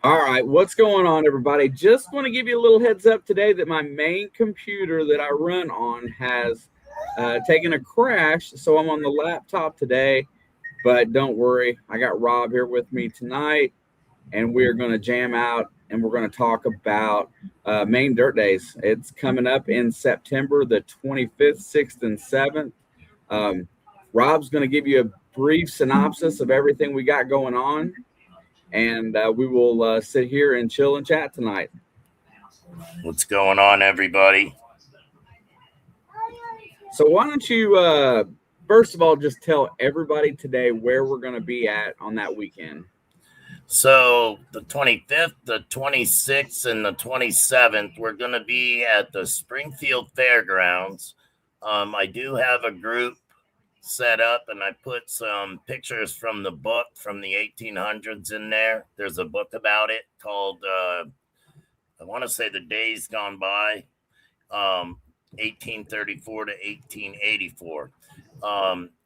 All right, what's going on, everybody? Just want to give you a little heads up today that my main computer that I run on has taken a crash, so I'm on the laptop today. But don't worry, I got Rob here with me tonight, and we're going to jam out and we're going to talk about Maine Dirt Days. It's coming up in September the 25th, 6th, and 7th. Um, Rob's going to give you a brief synopsis of everything we got going on, and we will sit here and chill and chat tonight. What's going on, everybody? So why don't you first of all just tell everybody today where we're going to be at on that weekend? So, the 25th, the 26th, and the 27th, we're going to be at the Springfield Fairgrounds. I do have a group set up, and I put some pictures from the book from the 1800s in there. There's a book about it called, I want to say, The Days Gone By. 1834 to 1884.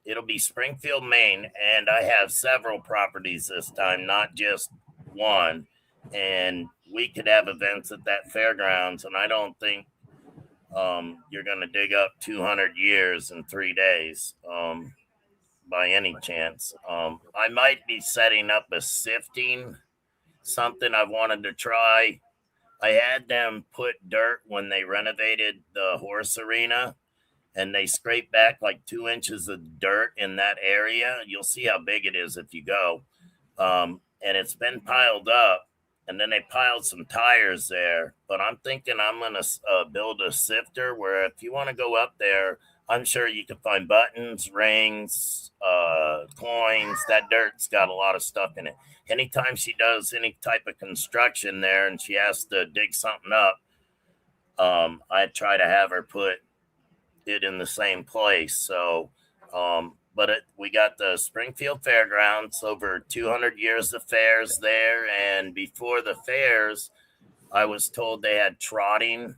It'll be Springfield, Maine, and I have several properties this time, not just one. And we could have events at that fairgrounds, and I don't think you're going to dig up 200 years in 3 days by any chance. I might be setting up a sifting, something I've wanted to try. I had them put dirt when they renovated the horse arena, and they scraped back like 2 inches of dirt in that area. You'll see how big it is if you go. And it's been piled up, and then they piled some tires there. But I'm thinking I'm going to build a sifter where if you want to go up there, I'm sure you can find buttons, rings, coins. That dirt's got a lot of stuff in it. Anytime she does any type of construction there and she has to dig something up, I try to have her put it in the same place. So, we got the Springfield Fairgrounds, over 200 years of fairs there. And before the fairs, I was told they had trotting.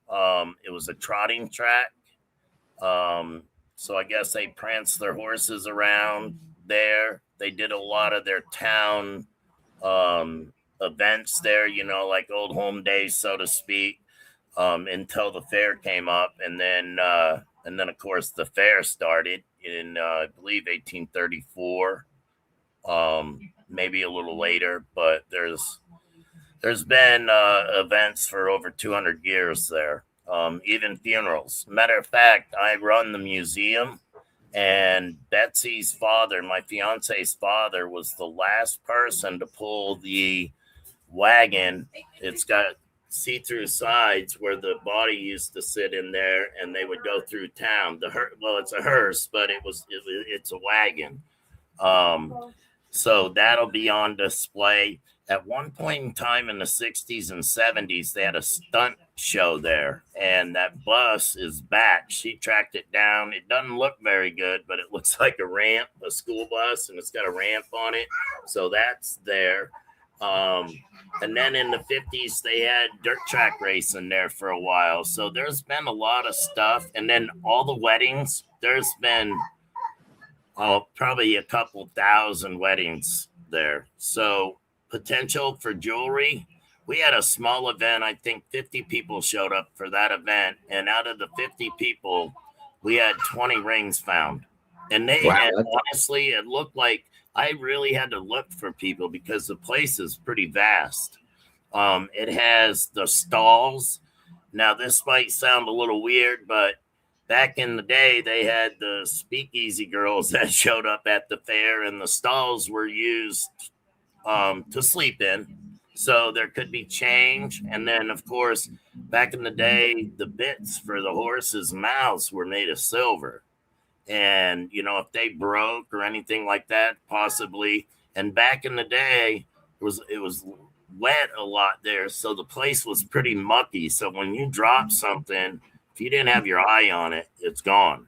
It was a trotting track. So I guess they pranced their horses around there. They did a lot of their town events there, like old home days, so to speak, until the fair came up, and then of course the fair started in I believe 1834, maybe a little later, but there's been events for over 200 years there, even funerals. Matter of fact, I run the museum, and Betsy's father, my fiance's father, was the last person to pull the wagon. It's got see-through sides where the body used to sit in there, and they would go through town. It's a hearse, but it's a wagon. So that'll be on display. At one point in time in the 60s and 70s, they had a stunt show there, and that bus is back. She tracked it down. It doesn't look very good, but it looks like a ramp, a school bus, and it's got a ramp on it. So that's there. And then in the 50s, they had dirt track racing there for a while. So there's been a lot of stuff. And then all the weddings, there's been probably a couple thousand weddings there. So potential for jewelry. We had a small event. I think 50 people showed up for that event. And out of the 50 people, we had 20 rings found. And honestly, it looked like I really had to look for people because the place is pretty vast. It has the stalls. Now, this might sound a little weird, but back in the day, they had the speakeasy girls that showed up at the fair, and the stalls were used to sleep in. So there could be change. And then, of course, back in the day, the bits for the horses' mouths were made of silver. And, if they broke or anything like that, possibly. And back in the day, it was wet a lot there. So the place was pretty mucky. So when you drop something, if you didn't have your eye on it, it's gone.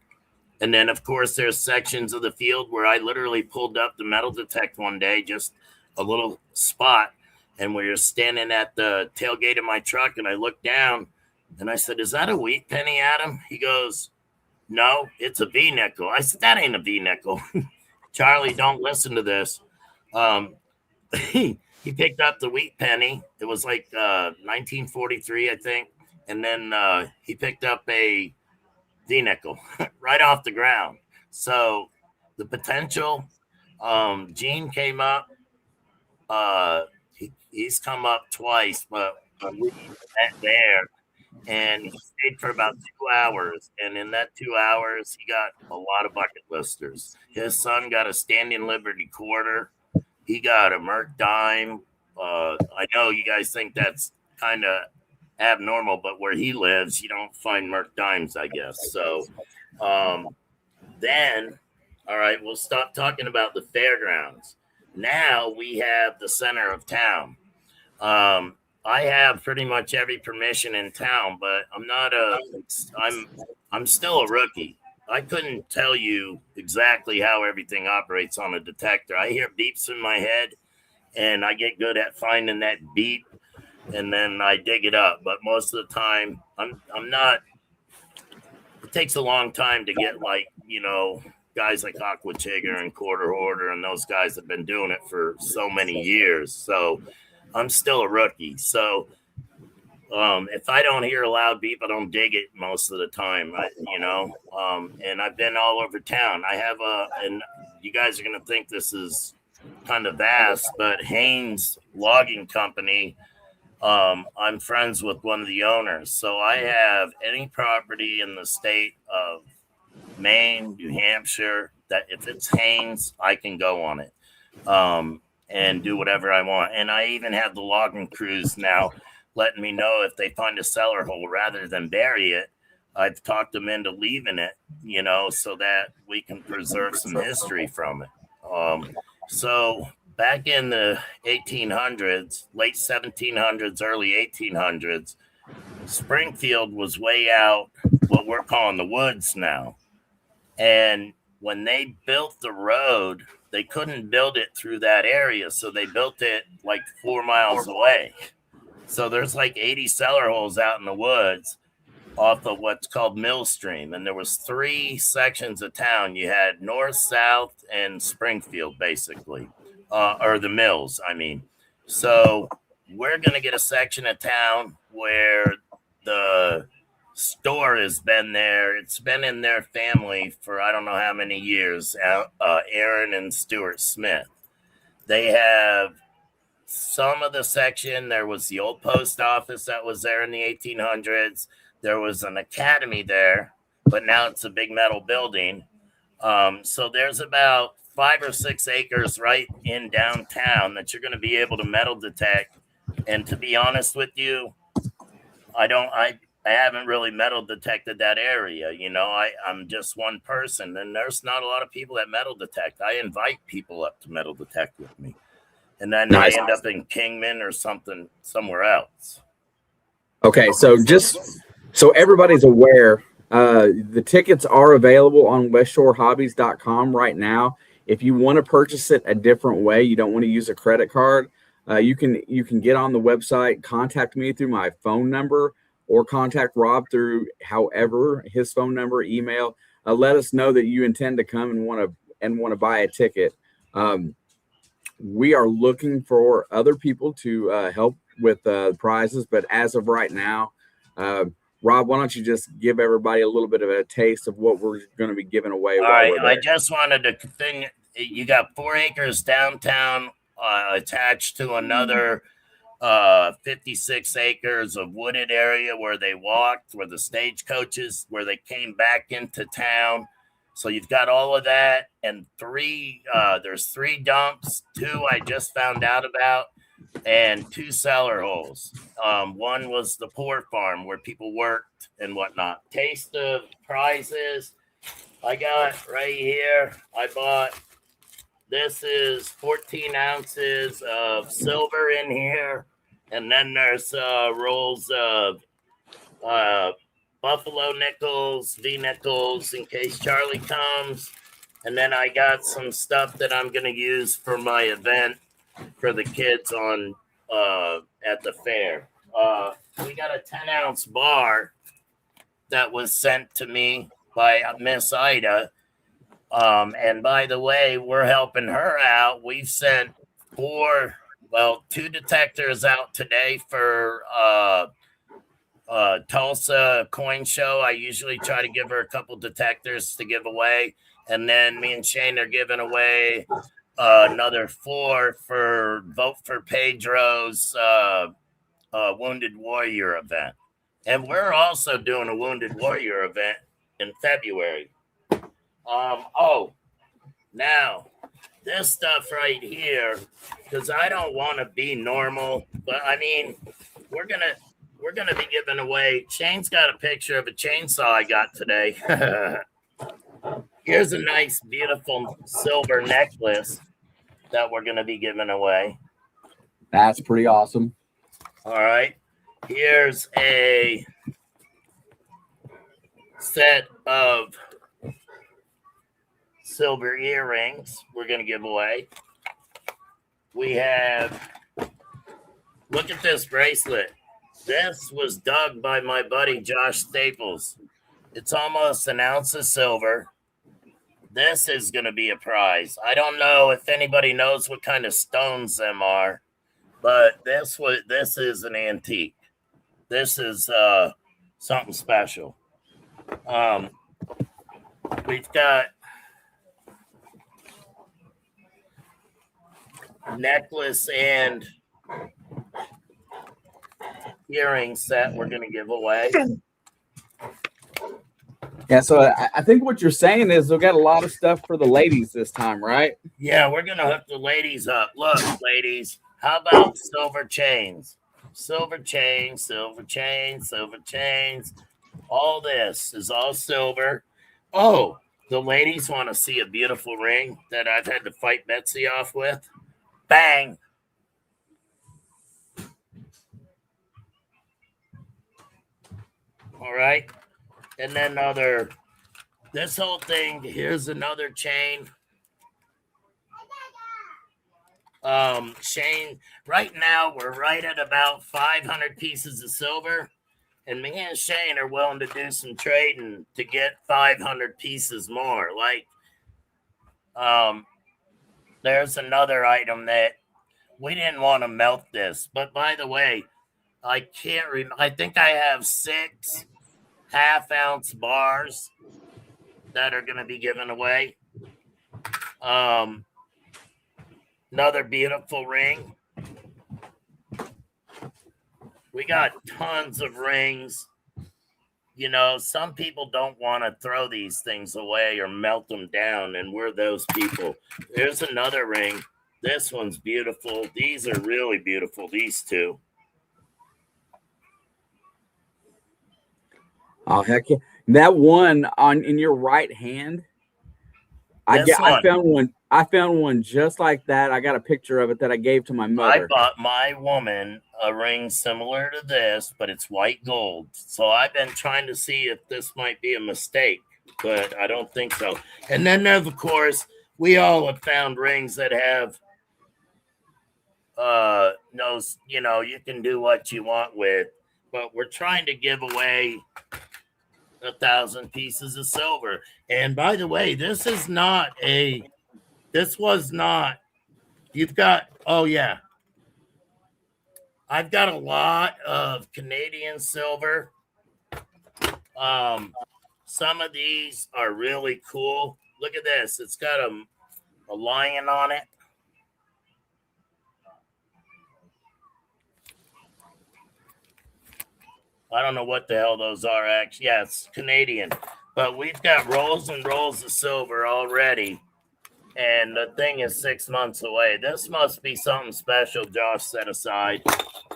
And then, of course, there's sections of the field where I literally pulled up the metal detect one day, just a little spot. And we were standing at the tailgate of my truck, and I looked down, and I said, "Is that a wheat penny, Adam?" He goes, "No, it's a V nickel." I said, "That ain't a V nickel." Charlie, don't listen to this. he picked up the wheat penny. It was like 1943, I think. And then he picked up a D nickel right off the ground. So the potential, Gene came up. He's come up twice, but we met there and he stayed for about 2 hours. And in that 2 hours, he got a lot of bucket listers. His son got a standing Liberty quarter. He got a Merc dime. I know you guys think that's kind of abnormal, but where he lives, you don't find Merc dimes, I guess. So then, all right, we'll stop talking about the fairgrounds. Now we have the center of town. I have pretty much every permission in town, but I'm still a rookie. I couldn't tell you exactly how everything operates on a detector. I hear beeps in my head and I get good at finding that beep and then I dig it up. But most of the time I'm not, it takes a long time to get guys like Aqua Chigger and Quarter Hoarder and those guys have been doing it for so many years. So I'm still a rookie. So if I don't hear a loud beep, I don't dig it most of the time, and I've been all over town. I have and you guys are going to think this is kind of vast, but Haynes Logging Company, I'm friends with one of the owners. So I have any property in the state of Maine, New Hampshire, that if it's Haynes, I can go on it. And do whatever I want. And I even have the logging crews now letting me know if they find a cellar hole rather than bury it. I've talked them into leaving it, so that we can preserve some history from it. So back in the 1800s, late 1700s, early 1800s, Springfield was way out what we're calling the woods now. And when they built the road, they couldn't build it through that area. So they built it like 4 miles away. So there's like 80 cellar holes out in the woods off of what's called Mill Stream. And there was 3 sections of town. You had north, south, and Springfield, basically, or the mills, I mean. So we're going to get a section of town where the store has been there. It's been in their family for I don't know how many years. Aaron and Stuart Smith. They have some of the section. There was the old post office that was there in the 1800s. There was an academy there, but now it's a big metal building. So there's about 5 or 6 acres right in downtown that you're going to be able to metal detect. And to be honest with you, I haven't really metal detected that area. I'm just one person and there's not a lot of people that metal detect. I invite people up to metal detect with me. And then I end up in Kingman or something somewhere else. Okay. So just so everybody's aware, the tickets are available on westshorehobbies.com right now. If you want to purchase it a different way, you don't want to use a credit card, you can get on the website, contact me through my phone number, or contact Rob through however his phone number, email. Let us know that you intend to come and want to buy a ticket. We are looking for other people to help with prizes, but as of right now, Rob, why don't you just give everybody a little bit of a taste of what we're going to be giving away? All right, I just wanted to thing. You got 4 acres downtown attached to another 56 acres of wooded area where they walked, where the stagecoaches, where they came back into town. So you've got all of that, and there's 3 dumps, 2 I just found out about, and 2 cellar holes. One was the poor farm where people worked and whatnot. Taste of prizes I got right here. I bought, this is 14 ounces of silver in here. And then there's rolls of buffalo nickels, V nickels in case Charlie comes. And then I got some stuff that I'm going to use for my event for the kids on at the fair. We got a 10-ounce bar that was sent to me by Miss Ida. And by the way, we're helping her out. We've sent 4 Well, 2 detectors out today for Tulsa coin show. I usually try to give her a couple detectors to give away, and then me and Shane are giving away another 4 for vote for Pedro's Wounded Warrior event, and we're also doing a Wounded Warrior event in February. Oh, now this stuff right here, because I don't want to be normal, but I mean, we're gonna we're gonna be giving away. Shane's got a picture of a chainsaw I got today. Here's a nice, beautiful silver necklace that we're gonna be giving away. That's pretty awesome. All right. Here's a set of silver earrings we're gonna give away. We have, look at this bracelet. This was dug by my buddy Josh Staples. It's almost an ounce of silver. This is going to be a prize. I don't know if anybody knows what kind of stones them are, but this is an antique. This is something special. We've got necklace and earring set we're going to give away. Yeah, so I think what you're saying is we've got a lot of stuff for the ladies this time, right? Yeah, we're going to hook the ladies up. Look, ladies, how about silver chains? Silver chains, silver chains, silver chains. All this is all silver. Oh, the ladies want to see a beautiful ring that I've had to fight Betsy off with. Bang. All right. And then this whole thing, here's another chain. Shane, right now we're right at about 500 pieces of silver. And me and Shane are willing to do some trading to get 500 pieces more. Like, there's another item that we didn't want to melt this. But by the way, I can't remember. I think I have 6 half-ounce bars that are going to be given away. Another beautiful ring. We got tons of rings. You know, some people don't want to throw these things away or melt them down, and we're those people. There's another ring. This one's beautiful. These are really beautiful, these 2. Oh, heck yeah. That one in your right hand, I found one just like that. I got a picture of it that I gave to my mother. I bought my woman a ring similar to this, but it's white gold. So I've been trying to see if this might be a mistake, but I don't think so. And then, of course, we all have found rings that have no, you know, you can do what you want with, but we're trying to give away 1,000 pieces of silver. And by the way, this was not, you've got, oh yeah, I've got a lot of Canadian silver. Some of these are really cool. Look at this. It's got a lion on it. I don't know what the hell those are, actually. Yeah, it's Canadian. But we've got rolls and rolls of silver already. And the thing is 6 months away. This must be something special Josh set aside.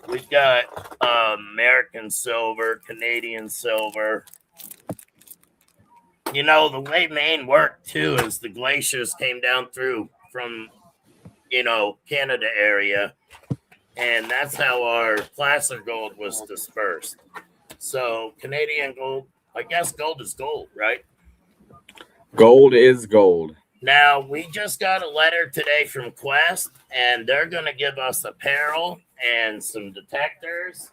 We've got American silver, Canadian silver. You know, the way Maine worked, too, is the glaciers came down through from, you know, Canada area. And that's how our placer gold was dispersed. So Canadian gold, I guess gold is gold, right? Gold is gold. Now, we just got a letter today from Quest, and they're going to give us apparel and some detectors.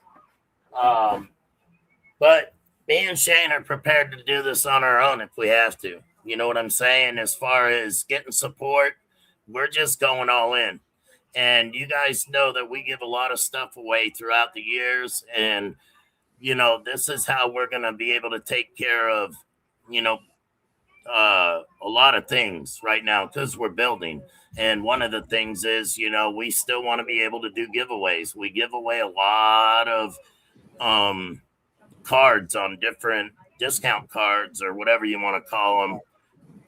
But me and Shane are prepared to do this on our own if we have to. You know what I'm saying? As far as getting support, we're just going all in. And you guys know that we give a lot of stuff away throughout the years. And, this is how we're going to be able to take care of, you know, a lot of things right now because we're building. And one of the things is, we still want to be able to do giveaways. We give away a lot of um, cards on different discount cards or whatever you want to call them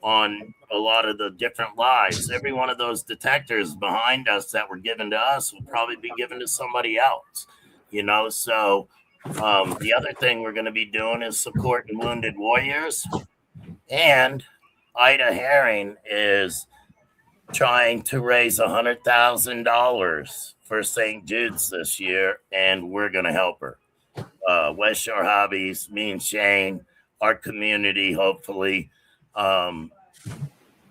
on a lot of the different lives. Every one of those detectors behind us that were given to us will probably be given to somebody else, So the other thing we're going to be doing is supporting wounded warriors. And Ida Herring is trying to raise $100,000 for St. Jude's this year, and we're going to help her. West Shore Hobbies, me and Shane, our community, hopefully. The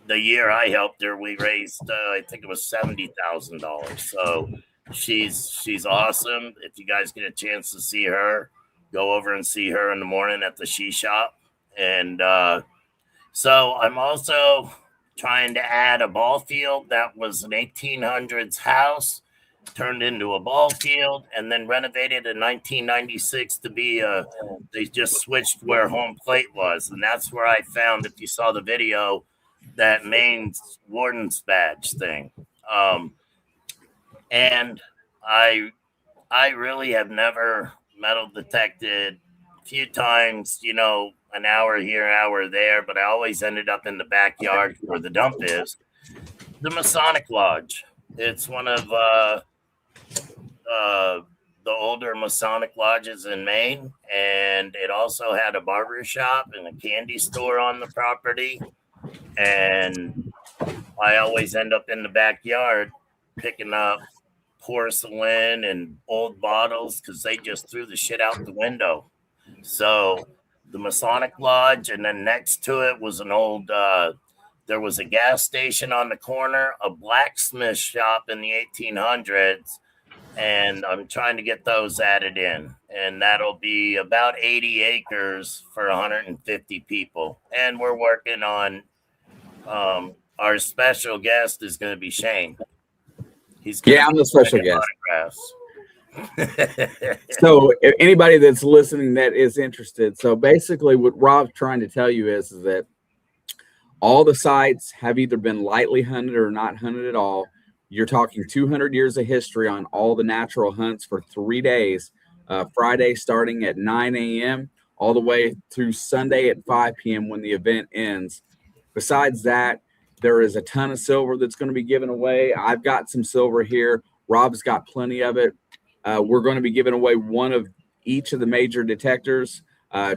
year I helped her, we raised, I think it was $70,000. So she's awesome. If you guys get a chance to see her, go over and see her in the morning at the She Shop. And so I'm also trying to add a ball field that was an 1800s house turned into a ball field and then renovated in 1996 to be they just switched where home plate was. And that's where I found, if you saw the video, that Maine's warden's badge thing. And I really have never metal detected. A few times, an hour here, an hour there, but I always ended up in the backyard where the dump is. The Masonic Lodge. It's one of the older Masonic lodges in Maine, and it also had a barber shop and a candy store on the property. And I always end up in the backyard picking up porcelain and old bottles because they just threw the shit out the window. So the Masonic Lodge, and then next to it was an old there was a gas station on the corner, a blacksmith shop in the 1800s, and I'm trying to get those added in. And that'll be about 80 acres for 150 people. And we're working on our special guest is going to be Shane. I'm the special guest. So if anybody that's listening that is interested, so basically what Rob's trying to tell you is that all the sites have either been lightly hunted or not hunted at all. You're talking 200 years of history on all the natural hunts for 3 days, Friday starting at 9 a.m. all the way through Sunday at 5 p.m. when the event ends. Besides that, there is a ton of silver that's going to be given away. I've got some silver here. Rob's got plenty of it. We're going to be giving away one of each of the major detectors,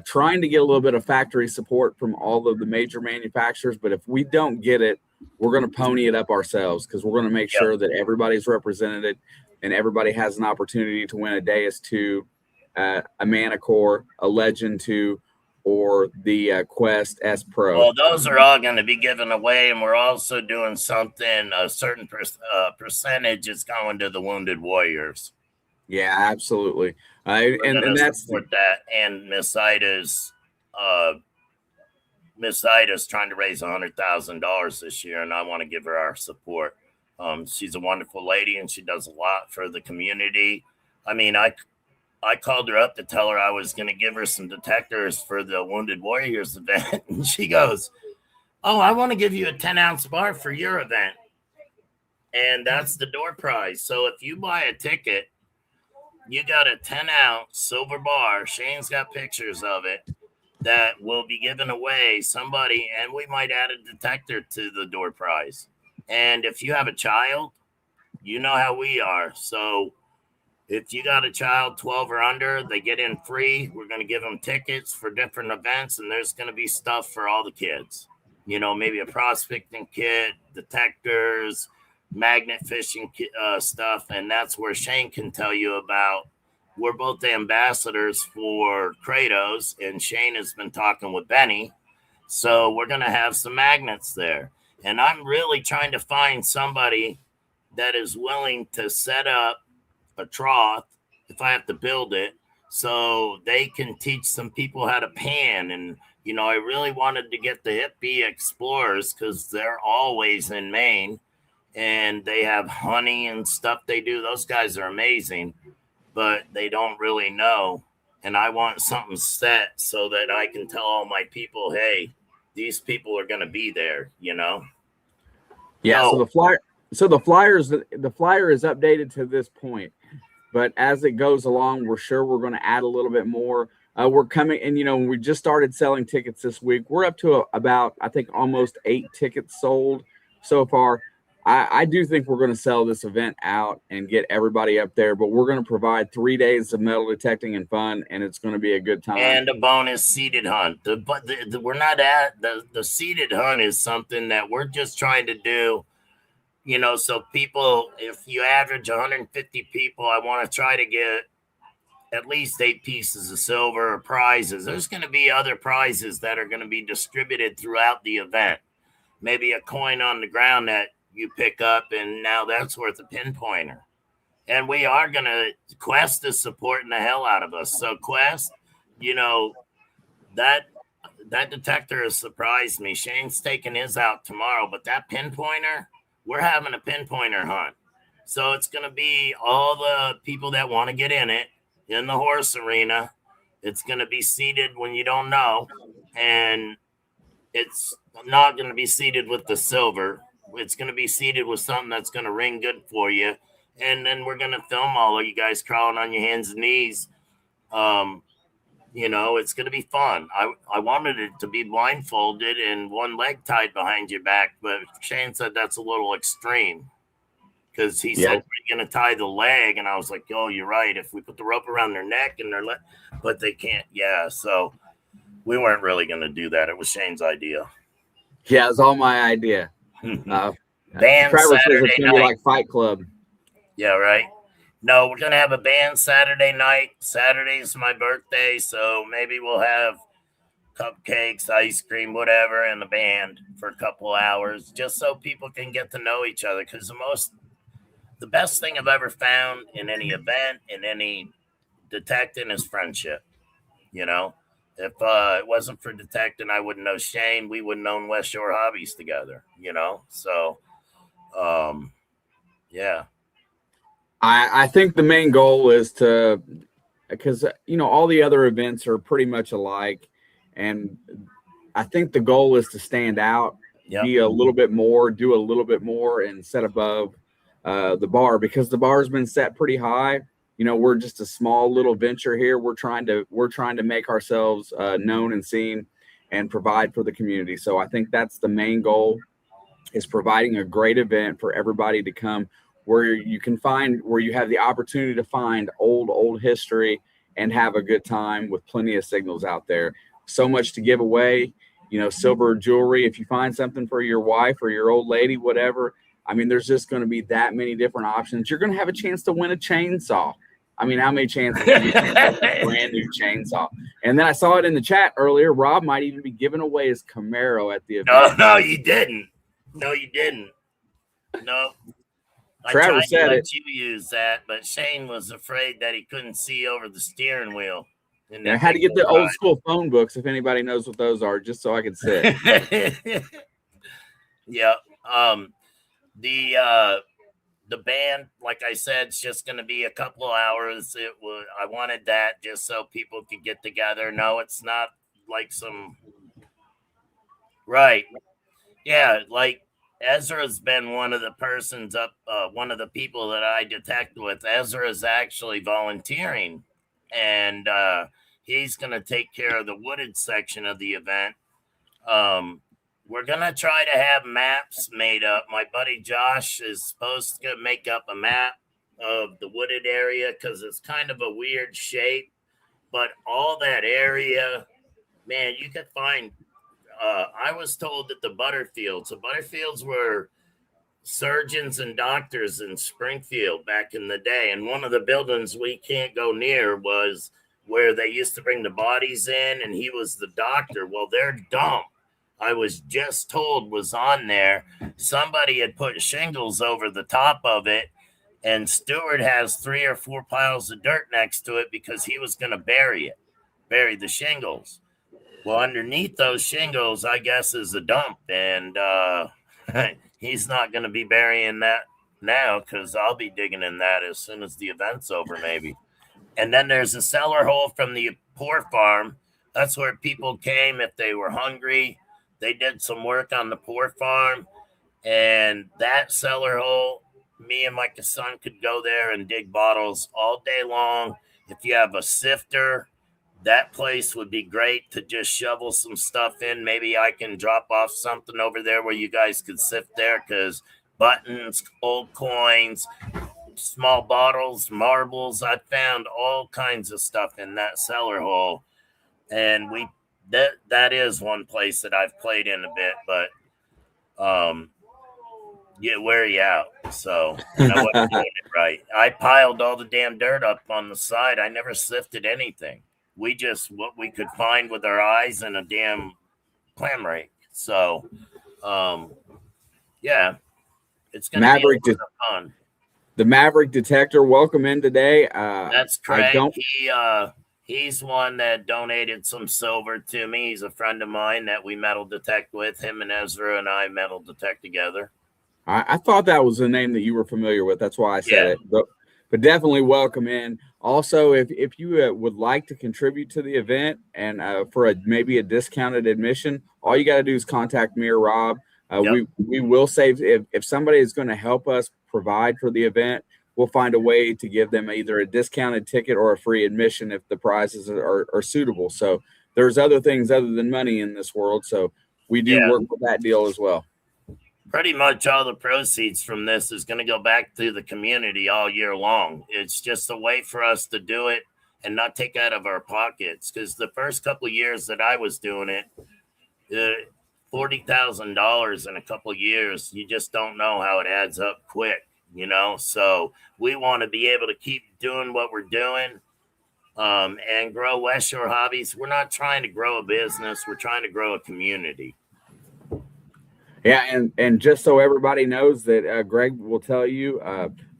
trying to get a little bit of factory support from all of the major manufacturers. But if we don't get it, we're going to pony it up ourselves because we're going to make sure that everybody's represented and everybody has an opportunity to win a Deus 2, a Manicore, a Legend 2, or the Quest S Pro. Well, those are all going to be given away, and we're also doing something. A certain percentage is going to the Wounded Warriors. Yeah, absolutely. And that's support that. And Miss Ida's trying to raise $100,000 this year, and I want to give her our support. She's a wonderful lady, and she does a lot for the community. I mean, I called her up to tell her I was going to give her some detectors for the Wounded Warriors event. And she goes, "Oh, I want to give you a 10-ounce bar for your event." And that's the door prize. So if you buy a ticket, you got a 10-ounce silver bar. Shane's got pictures of it that will be given away. Somebody, and we might add a detector to the door prize. And if you have a child, you know how we are. So if you got a child 12 or under, they get in free. We're going to give them tickets for different events, and there's going to be stuff for all the kids. Maybe a prospecting kit, detectors, magnet fishing stuff, and that's where Shane can tell you about. We're both the ambassadors for Kratos, and Shane has been talking with Benny. So we're going to have some magnets there. And I'm really trying to find somebody that is willing to set up a trough if I have to build it so they can teach some people how to pan. And I really wanted to get the hippie explorers because they're always in Maine, and they have honey and stuff they do. Those guys are amazing, but they don't really know. And I want something set so that I can tell all my people, hey, these people are going to be there, you know? Yeah, so No. the flyer is updated to this point, but as it goes along, we're sure we're going to add a little bit more. We're coming, and we just started selling tickets this week. We're up to about, I think, almost 8 tickets sold so far. I do think we're going to sell this event out and get everybody up there, but we're going to provide 3 days of metal detecting and fun, and it's going to be a good time. And a bonus seated hunt. We're not at the seated hunt is something that we're just trying to do. So people, if you average 150 people, I want to try to get at least 8 pieces of silver or prizes. There's going to be other prizes that are going to be distributed throughout the event. Maybe a coin on the ground that you pick up, and now that's worth a pinpointer. And we are going to, Quest is supporting the hell out of us. So Quest, that detector has surprised me. Shane's taking his out tomorrow, but that pinpointer, we're having a pinpointer hunt. So it's going to be all the people that want to get in it in the horse arena. It's going to be seated when you don't know. And it's not going to be seated with the silver. It's going to be seated with something that's going to ring good for you. And then we're going to film all of you guys crawling on your hands and knees. It's going to be fun. I wanted it to be blindfolded and one leg tied behind your back, but Shane said that's a little extreme because he said we're going to tie the leg. And I was like, oh, you're right. If we put the rope around their neck and their leg, but they can't. Yeah. So we weren't really going to do that. It was Shane's idea. Yeah, it's all my idea. Band Trevor Saturday says it's going to be like Fight Club. Yeah, right. No, we're going to have a band Saturday night. Saturday's my birthday, so maybe we'll have cupcakes, ice cream, whatever, and the band for a couple hours just so people can get to know each other. Because the best thing I've ever found in any event, in any detecting is friendship. If it wasn't for detecting, I wouldn't know Shane. We wouldn't own West Shore Hobbies together, So, yeah. I think the main goal is to, because, all the other events are pretty much alike. And I think the goal is to stand out, be a little bit more, do a little bit more, and set above the bar, because the bar's been set pretty high. We're just a small little venture here. We're trying to make ourselves known and seen and provide for the community. So I think that's the main goal, is providing a great event for everybody to come, where you have the opportunity to find old history and have a good time with plenty of signals out there. So much to give away, silver jewelry. If you find something for your wife or your old lady, whatever, I mean, there's just going to be that many different options. You're going to have a chance to win a chainsaw. I mean, how many chances do you get a brand new chainsaw? And then I saw it in the chat earlier. Rob might even be giving away his Camaro at the event. No, you didn't. No, you didn't. No. Trevor said it. You use that, but Shane was afraid that he couldn't see over the steering wheel. I had to get the old school phone books, if anybody knows what those are, just so I could sit. Yeah. The band, like I said, it's just going to be a couple of hours. I wanted that just so people could get together. No, it's not like some. Right. Yeah, like Ezra's been one of the one of the people that I detect with. Ezra's actually volunteering, and he's going to take care of the wooded section of the event. We're going to try to have maps made up. My buddy Josh is supposed to make up a map of the wooded area because it's kind of a weird shape, but all that area, man, you could find. I was told that the Butterfields were surgeons and doctors in Springfield back in the day. And one of the buildings we can't go near was where they used to bring the bodies in, and he was the doctor. Well, their dump, I was just told, was on there. Somebody had put shingles over the top of it, and Stewart has 3 or 4 piles of dirt next to it because he was going to bury the shingles. Well, underneath those shingles, I guess, is a dump, and he's not going to be burying that now because I'll be digging in that as soon as the event's over, maybe. And then there's a cellar hole from the poor farm. That's where people came if they were hungry. They did some work on the poor farm. And that cellar hole, me and my son could go there and dig bottles all day long. If you have a sifter, that place would be great to just shovel some stuff in. Maybe I can drop off something over there where you guys could sift there because buttons, old coins, small bottles, marbles. I found all kinds of stuff in that cellar hole. And that is one place that I've played in a bit, but yeah, wear you out. So I wasn't doing it right. I piled all the damn dirt up on the side. I never sifted anything. We just what we could find with our eyes and a damn clam rake. So yeah, it's gonna Maverick be a lot of fun. The Maverick Detector, welcome in today. That's correct. He's one that donated some silver to me. He's a friend of mine that we metal detect with. Him and Ezra and I metal detect together. I thought that was a name that you were familiar with. That's why I said it. But definitely welcome in. Also, if you would like to contribute to the event and for maybe a discounted admission, all you got to do is contact me or Rob. We will save if somebody is going to help us provide for the event. We'll find a way to give them either a discounted ticket or a free admission if the prices are suitable. So there's other things other than money in this world. So we do work with that deal as well. Pretty much all the proceeds from this is going to go back to the community all year long. It's just a way for us to do it and not take out of our pockets. Because the first couple of years that I was doing it, $40,000 in a couple of years, you just don't know how it adds up quick, you know? So we want to be able to keep doing what we're doing and grow West Shore Hobbies. We're not trying to grow a business. We're trying to grow a community. Yeah, and just so everybody knows that Greg will tell you,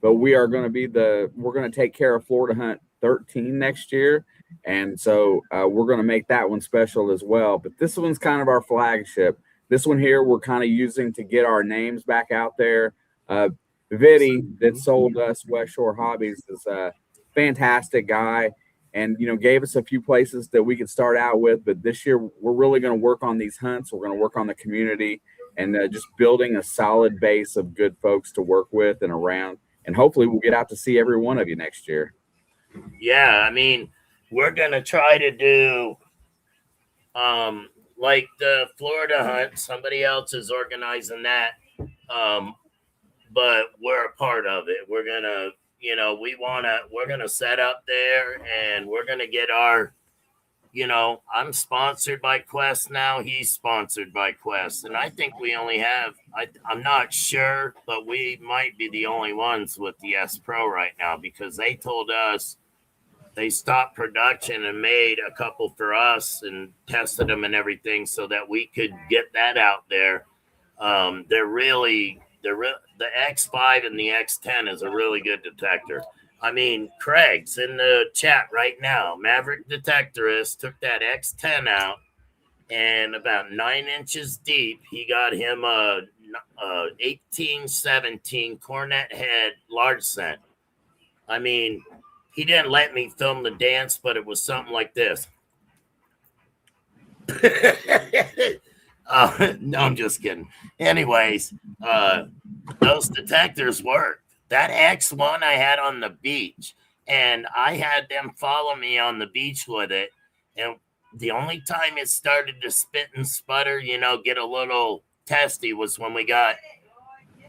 but we are going to we're going to take care of Florida Hunt 13 next year, and so we're going to make that one special as well. But this one's kind of our flagship. This one here we're kind of using to get our names back out there. Vinny that sold us West Shore Hobbies is a fantastic guy, and gave us a few places that we could start out with. But this year we're really going to work on these hunts. We're going to work on the community. And just building a solid base of good folks to work with and around. And hopefully we'll get out to see every one of you next year. Yeah, I mean, we're going to try to do like the Florida Hunt. Somebody else is organizing that. But we're a part of it. We're going to, we're going to set up there and we're going to get our, I'm sponsored by Quest now. He's sponsored by Quest. And I think we only have, I'm not sure, but we might be the only ones with the S Pro right now because they told us they stopped production and made a couple for us and tested them and everything so that we could get that out there. The X5 and the X10 is a really good detector. I mean, Craig's in the chat right now. Maverick Detectorist took that X10 out, and about 9 inches deep, he got him a 1817 Cornet Head large scent. I mean, he didn't let me film the dance, but it was something like this. No, I'm just kidding. Anyways, those detectors work. That X1 I had on the beach, and I had them follow me on the beach with it. And the only time it started to spit and sputter, get a little testy was when we got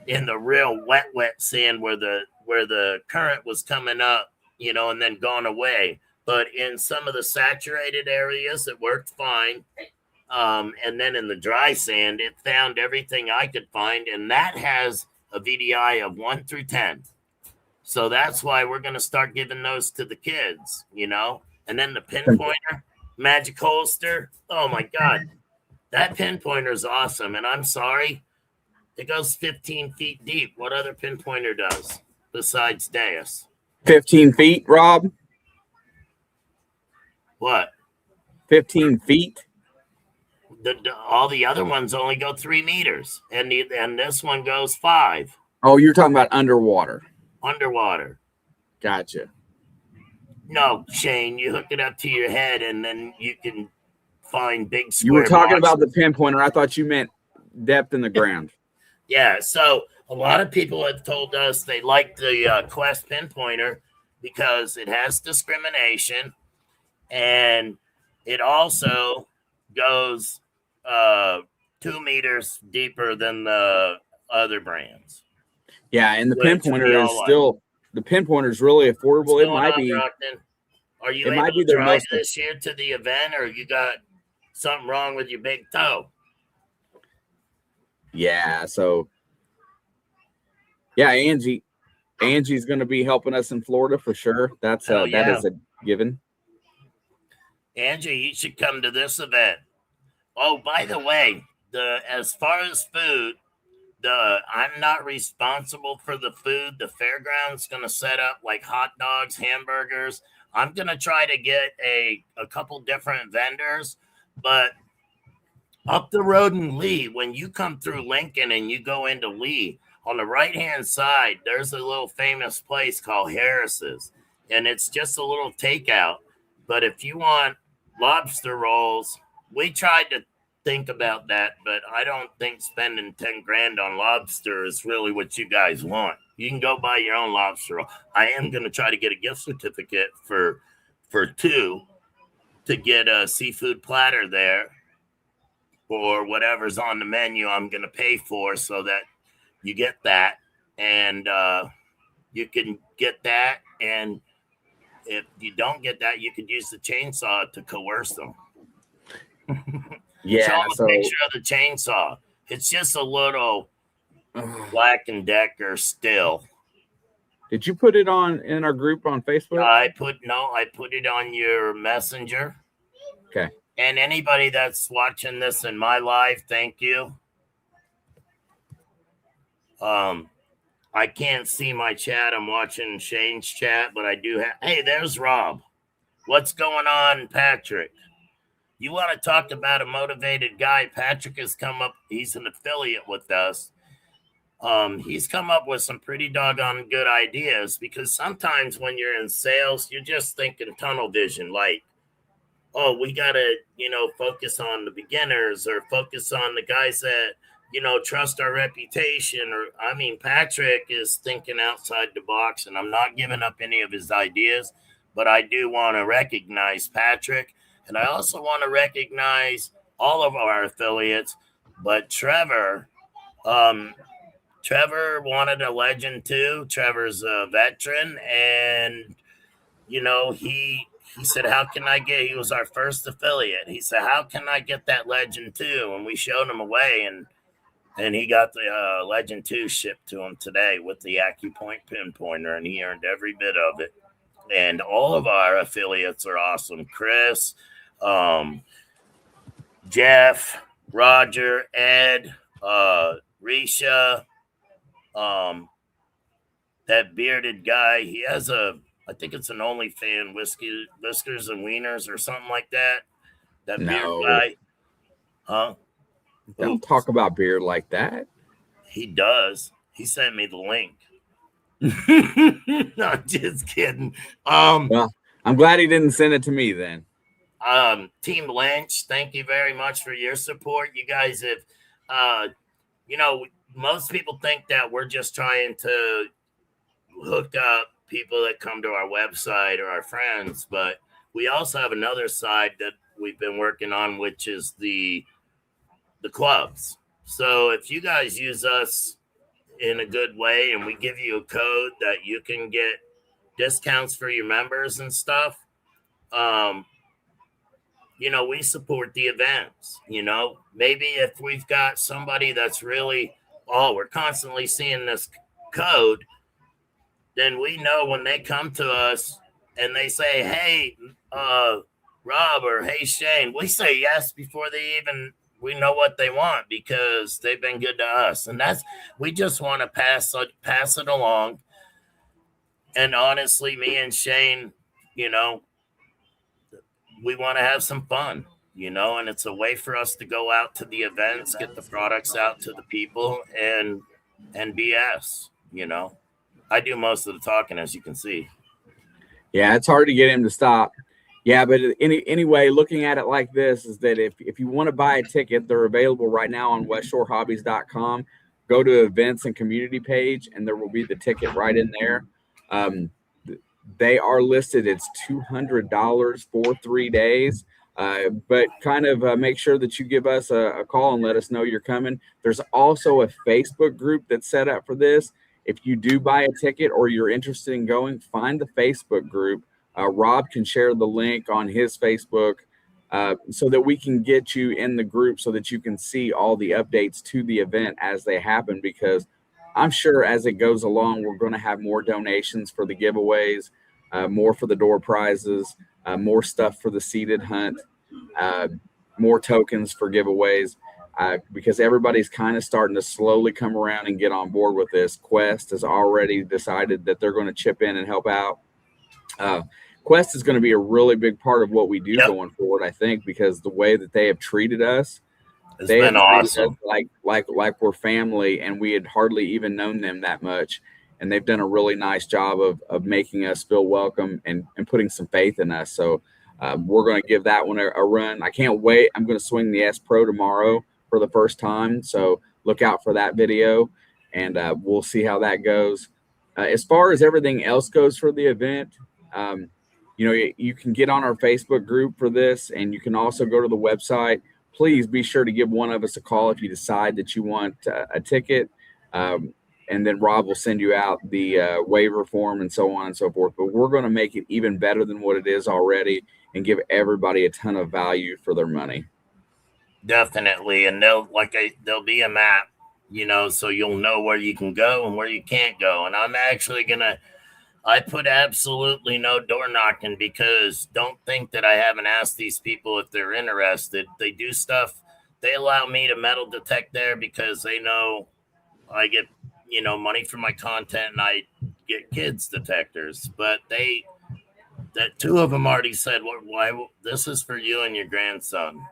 in the real wet sand where the current was coming up, and then gone away. But in some of the saturated areas, it worked fine. And then in the dry sand, it found everything I could find, and that has a VDI of 1 through 10. So that's why we're going to start giving those to the kids, And then the pinpointer, magic holster. Oh, my God. That pinpointer is awesome. And I'm sorry, it goes 15 feet deep. What other pinpointer does besides Deus? 15 feet, Rob? What? 15 feet? all the other ones only go 3 meters, and this one goes 5 Oh, you're talking about underwater. underwater. Gotcha. No, Shane, you hook it up to your head, and then you can find big You were square talking boxes. about the pinpointer. I thought you meant depth in the ground. Yeah, so a lot of people have told us they like the Quest pinpointer because it has discrimination, and it also goes 2 meters deeper than the other brands. Yeah, and the Which we pinpointer is all like. still the pinpointer is really affordable. What's It going might on, be Brockton? Are you it able might be to their drive most. this year to the event, or you got something wrong with your big toe? Yeah, so yeah, Angie's going to be helping us in Florida for sure. That is a given. Angie, you should come to this event. Oh, by the way, as far as food, I'm not responsible for the food. The fairground's going to set up like hot dogs, hamburgers. I'm going to try to get a couple different vendors, but up the road in Lee, when you come through Lincoln and you go into Lee, on the right hand side, there's a little famous place called Harris's, and it's just a little takeout. But if you want lobster rolls, we tried to think about that, but I don't think spending 10 grand on lobster is really what you guys want. You can go buy your own lobster roll. I am going to try to get a gift certificate for 2 to get a seafood platter there or whatever's on the menu I'm going to pay for, so that you get that, and you can get that, and if you don't get that, you could use the chainsaw to coerce them. Yeah, show them a picture of the chainsaw. It's just a little Black and Decker still. Did you put it on in our group on Facebook? I put it on your messenger. Okay. And anybody that's watching this in my live, thank you. I can't see my chat. I'm watching Shane's chat, but I do have. Hey, there's Rob. What's going on, Patrick? You want to talk about a motivated guy? Patrick has come up. He's an affiliate with us. He's come up with some pretty doggone good ideas, because sometimes when you're in sales, you're just thinking tunnel vision, like, oh, we got to, focus on the beginners, or focus on the guys that, trust our reputation. Patrick is thinking outside the box, and I'm not giving up any of his ideas, but I do want to recognize Patrick. And I also want to recognize all of our affiliates. But Trevor wanted a legend too. Trevor's a veteran, and he said, how can I get, he was our first affiliate. He said, how can I get that legend too? And we showed him a way, and he got the legend 2 shipped to him today with the AccuPoint pinpointer, and he earned every bit of it. And all of our affiliates are awesome. Chris, Jeff, Roger, Ed, Risha, that bearded guy. He has I think it's an OnlyFans, Whiskers and Wieners or something like that. That beard guy. Huh? Don't talk about beard like that. He does. He sent me the link. No, just kidding. Well, I'm glad he didn't send it to me then. Team Lynch, thank you very much for your support. You guys have, most people think that we're just trying to hook up people that come to our website or our friends, but we also have another side that we've been working on, which is the clubs. So if you guys use us in a good way, and we give you a code that you can get discounts for your members and stuff, we support the events. Maybe if we've got somebody that's really, we're constantly seeing this code, then we know when they come to us and they say, hey, Rob, or hey, Shane, we say yes before we know what they want, because they've been good to us. And we just want to pass it along. And honestly, me and Shane, we want to have some fun. and it's a way for us to go out to the events, get the products out to the people, and BS. I do most of the talking, as you can see. Yeah, it's hard to get him to stop. Yeah, but anyway, looking at it like this is that if you want to buy a ticket, they're available right now on westshorehobbies.com. Go to events and community page, and there will be the ticket right in there. They are listed. It's $200 for 3 days. But kind of make sure that you give us a call and let us know you're coming. There's also a Facebook group that's set up for this. If you do buy a ticket or you're interested in going, find the Facebook group. Rob can share the link on his Facebook so that we can get you in the group so that you can see all the updates to the event as they happen, because I'm sure as it goes along, we're going to have more donations for the giveaways, more for the door prizes, more stuff for the seated hunt, more tokens for giveaways. Because everybody's kind of starting to slowly come around and get on board with this. Quest has already decided that they're going to chip in and help out. Quest is going to be a really big part of what we do going forward, I think, because the way that they have treated us, it's been awesome. Like we're family, and we had hardly even known them that much. And they've done a really nice job of making us feel welcome and putting some faith in us. So we're going to give that one a run. I can't wait. I'm going to swing the S Pro tomorrow for the first time. So look out for that video, and we'll see how that goes. As far as everything else goes for the event, you can get on our Facebook group for this, and you can also go to the website. Please be sure to give one of us a call if you decide that you want a ticket. And then Rob will send you out the waiver form and so on and so forth. But we're going to make it even better than what it is already and give everybody a ton of value for their money. Definitely. And there'll be a map, so you'll know where you can go and where you can't go. And I'm actually I put absolutely no door knocking, because don't think that I haven't asked these people if they're interested. They do stuff. They allow me to metal detect there because they know I get, money for my content, and I get kids detectors. But that two of them already said, why this is for you and your grandson.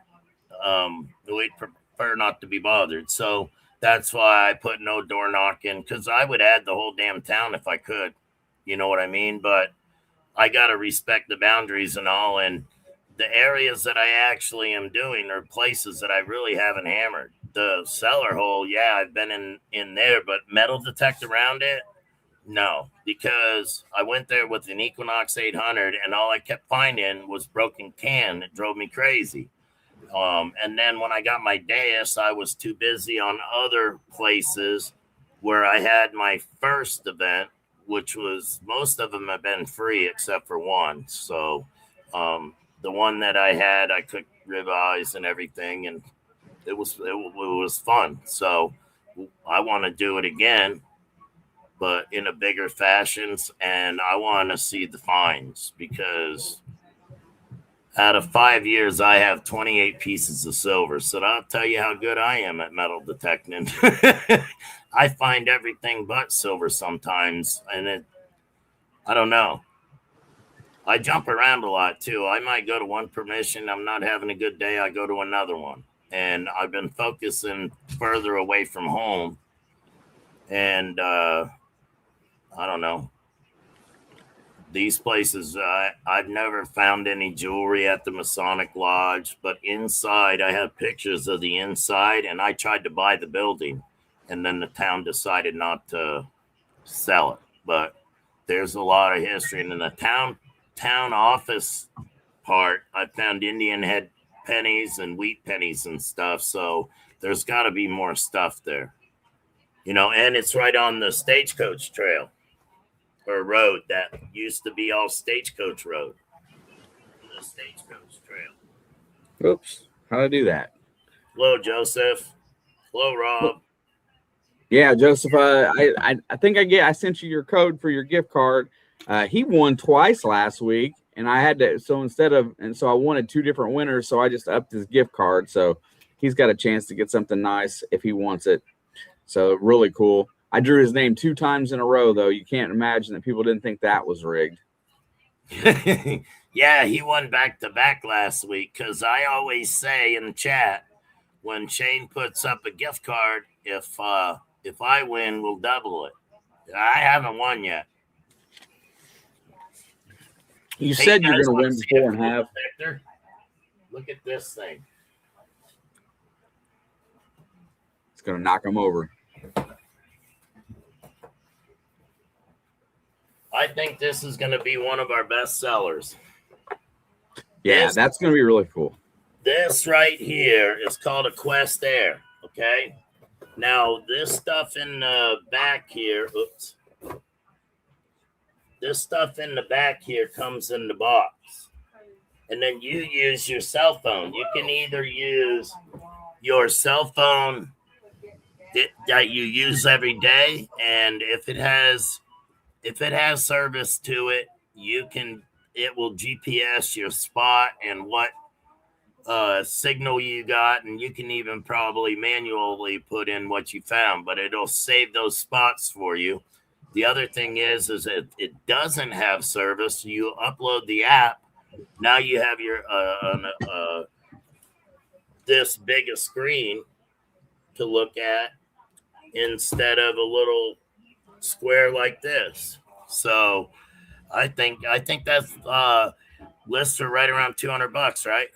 We'd prefer not to be bothered. So that's why I put no door knocking, because I would add the whole damn town if I could. You know what I mean? But I got to respect the boundaries and all. And the areas that I actually am doing are places that I really haven't hammered. The cellar hole, yeah, I've been in there, but metal detect around it, no, because I went there with an Equinox 800, and all I kept finding was broken can. It drove me crazy. And then when I got my Deus, I was too busy on other places where I had my first event, which was, most of them have been free except for one. So the one that I had, I cooked ribeyes and everything, and it was fun. So I want to do it again, but in a bigger fashion, and I want to see the finds, because out of 5 years, I have 28 pieces of silver. So that'll tell you how good I am at metal detecting. I find everything but silver sometimes, and I don't know. I jump around a lot too. I might go to one permission. I'm not having a good day. I go to another one. And I've been focusing further away from home. And I don't know. These places, I've never found any jewelry at the Masonic Lodge, but inside, I have pictures of the inside, and I tried to buy the building, and then the town decided not to sell it. But there's a lot of history, and in the town office part, I found Indian head pennies and wheat pennies and stuff, so there's got to be more stuff there. And it's right on the Stagecoach Trail. Or road that used to be all Stagecoach Road. The Stagecoach Trail. Oops. How did I do that? Hello, Joseph. Hello, Rob. Yeah, Joseph. I think I sent you your code for your gift card. He won twice last week, and I had to. So I wanted two different winners, so I just upped his gift card. So he's got a chance to get something nice if he wants it. So really cool. I drew his name 2 times in a row, though. You can't imagine that people didn't think that was rigged. Yeah, he won back to back last week because I always say in the chat when Shane puts up a gift card, if I win, we'll double it. I haven't won yet. You Hey, you said you're guys going to want to win see a before and cool have. detector? Look at this thing. It's going to knock them over. I think this is going to be one of our best sellers. Yeah, that's going to be really cool. This right here is called a Quest Air. Okay. Now, this stuff in the back here, this stuff in the back here comes in the box. And then you use your cell phone. You can either use your cell phone that you use every day, and if it has service to it, it will GPS your spot and what signal you got, and you can even probably manually put in what you found, but it'll save those spots for you. The other thing is it doesn't have service. You upload the app. Now you have your this big a screen to look at instead of a little square like this. So I think that's lists are right around $200, right?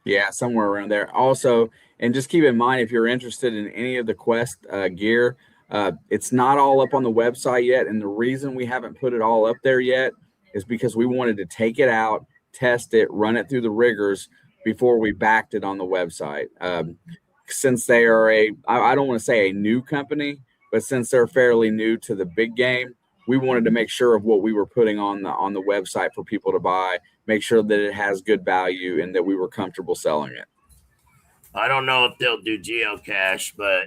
Yeah, somewhere around there. Also, and just keep in mind if you're interested in any of the Quest gear, it's not all up on the website yet. And the reason we haven't put it all up there yet is because we wanted to take it out, test it, run it through the rigors before we backed it on the website. Since they are I don't want to say a new company, but since they're fairly new to the big game, we wanted to make sure of what we were putting on the website for people to buy, make sure that it has good value and that we were comfortable selling it. I don't know if they'll do geocache, but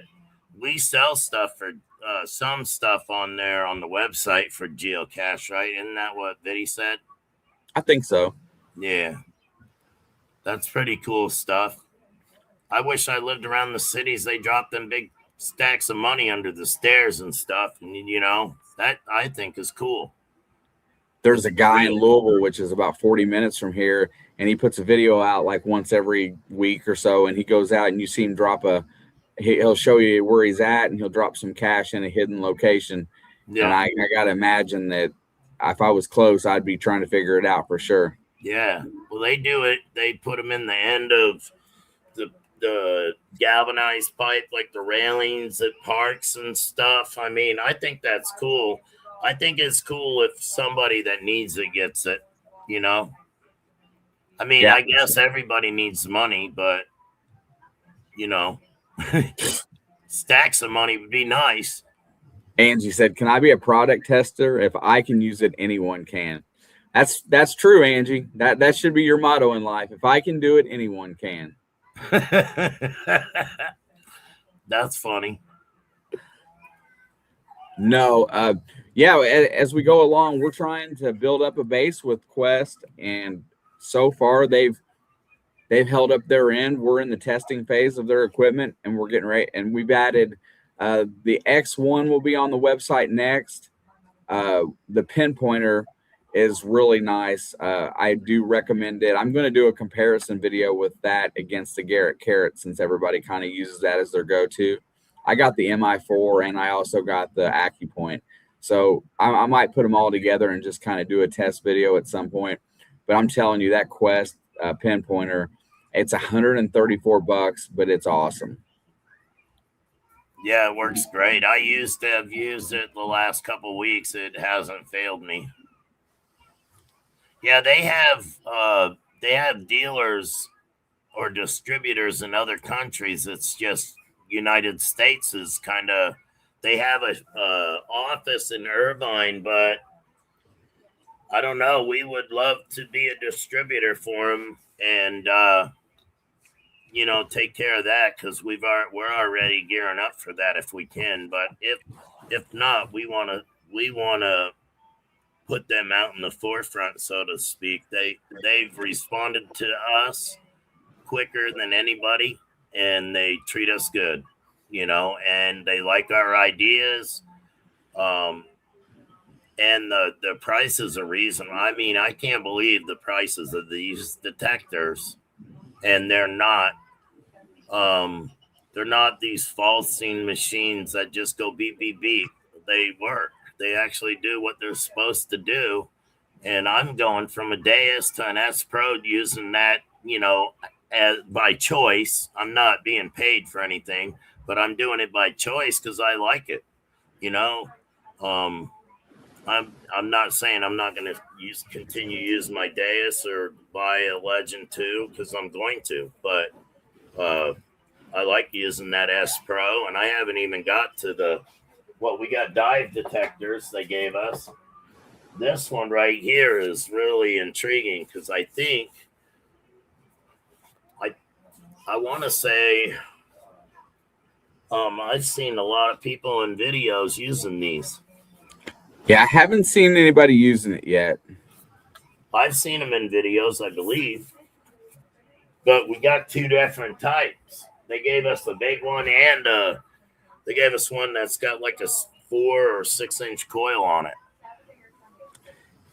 we sell stuff for some stuff on there on the website for geocache, right? Isn't that what Vinny said? I think so. Yeah, that's pretty cool stuff. I wish I lived around the cities. They drop them big stacks of money under the stairs and stuff, and that I think is cool. There's a guy in Louisville, which is about 40 minutes from here, and he puts a video out like once every week or so, and he goes out and you see him drop he'll show you where he's at, and he'll drop some cash in a hidden location. Yeah. And I got to imagine that if I was close, I'd be trying to figure it out for sure. Yeah. Well, they do it. They put them in the end of the galvanized pipe, like the railings at parks and stuff. I mean, I think that's cool. I think it's cool if somebody that needs it gets it, I mean, yeah, I guess everybody needs money, but, stacks of money would be nice. Angie said, "Can I be a product tester? If I can use it, anyone can." That's true, Angie. That should be your motto in life. If I can do it, anyone can. That's funny. No, yeah. As we go along, we're trying to build up a base with Quest, and so far they've held up their end. We're in the testing phase of their equipment, and we're getting ready. And we've added the X1 will be on the website next. The pinpointer is really nice. I do recommend it. I'm going to do a comparison video with that against the Garrett Carrot, since everybody kind of uses that as their go-to. I got the MI4 and I also got the AccuPoint. So I might put them all together and just kind of do a test video at some point. But I'm telling you, that Quest pinpointer, it's $134, but it's awesome. Yeah, it works great. I've used it the last couple weeks. It hasn't failed me. Yeah, they have dealers or distributors in other countries. It's just United States is kind of, they have a office in Irvine, but I don't know. We would love to be a distributor for them and take care of that, because we're already gearing up for that if we can. But if not, we want to put them out in the forefront, so to speak. They've responded to us quicker than anybody, and they treat us good, and they like our ideas. And the price is a reason. I mean, I can't believe the prices of these detectors, and um, they're not these falsing machines that just go beep beep beep. They work. They actually do what they're supposed to do. And I'm going from a Deus to an S Pro using that, by choice. I'm not being paid for anything, but I'm doing it by choice because I like it. You know, um, I'm not saying I'm not going to continue using my Deus or buy a Legend 2 because I'm going to, but uh, I like using that S Pro, and I haven't even got to we got dive detectors they gave us. This one right here is really intriguing because I I want to say I've seen a lot of people in videos using these. Yeah, I haven't seen anybody using it yet. I've seen them in videos, I believe, but we got two different types. They gave us the big one, and they gave us one that's got like a 4 or 6 inch coil on it.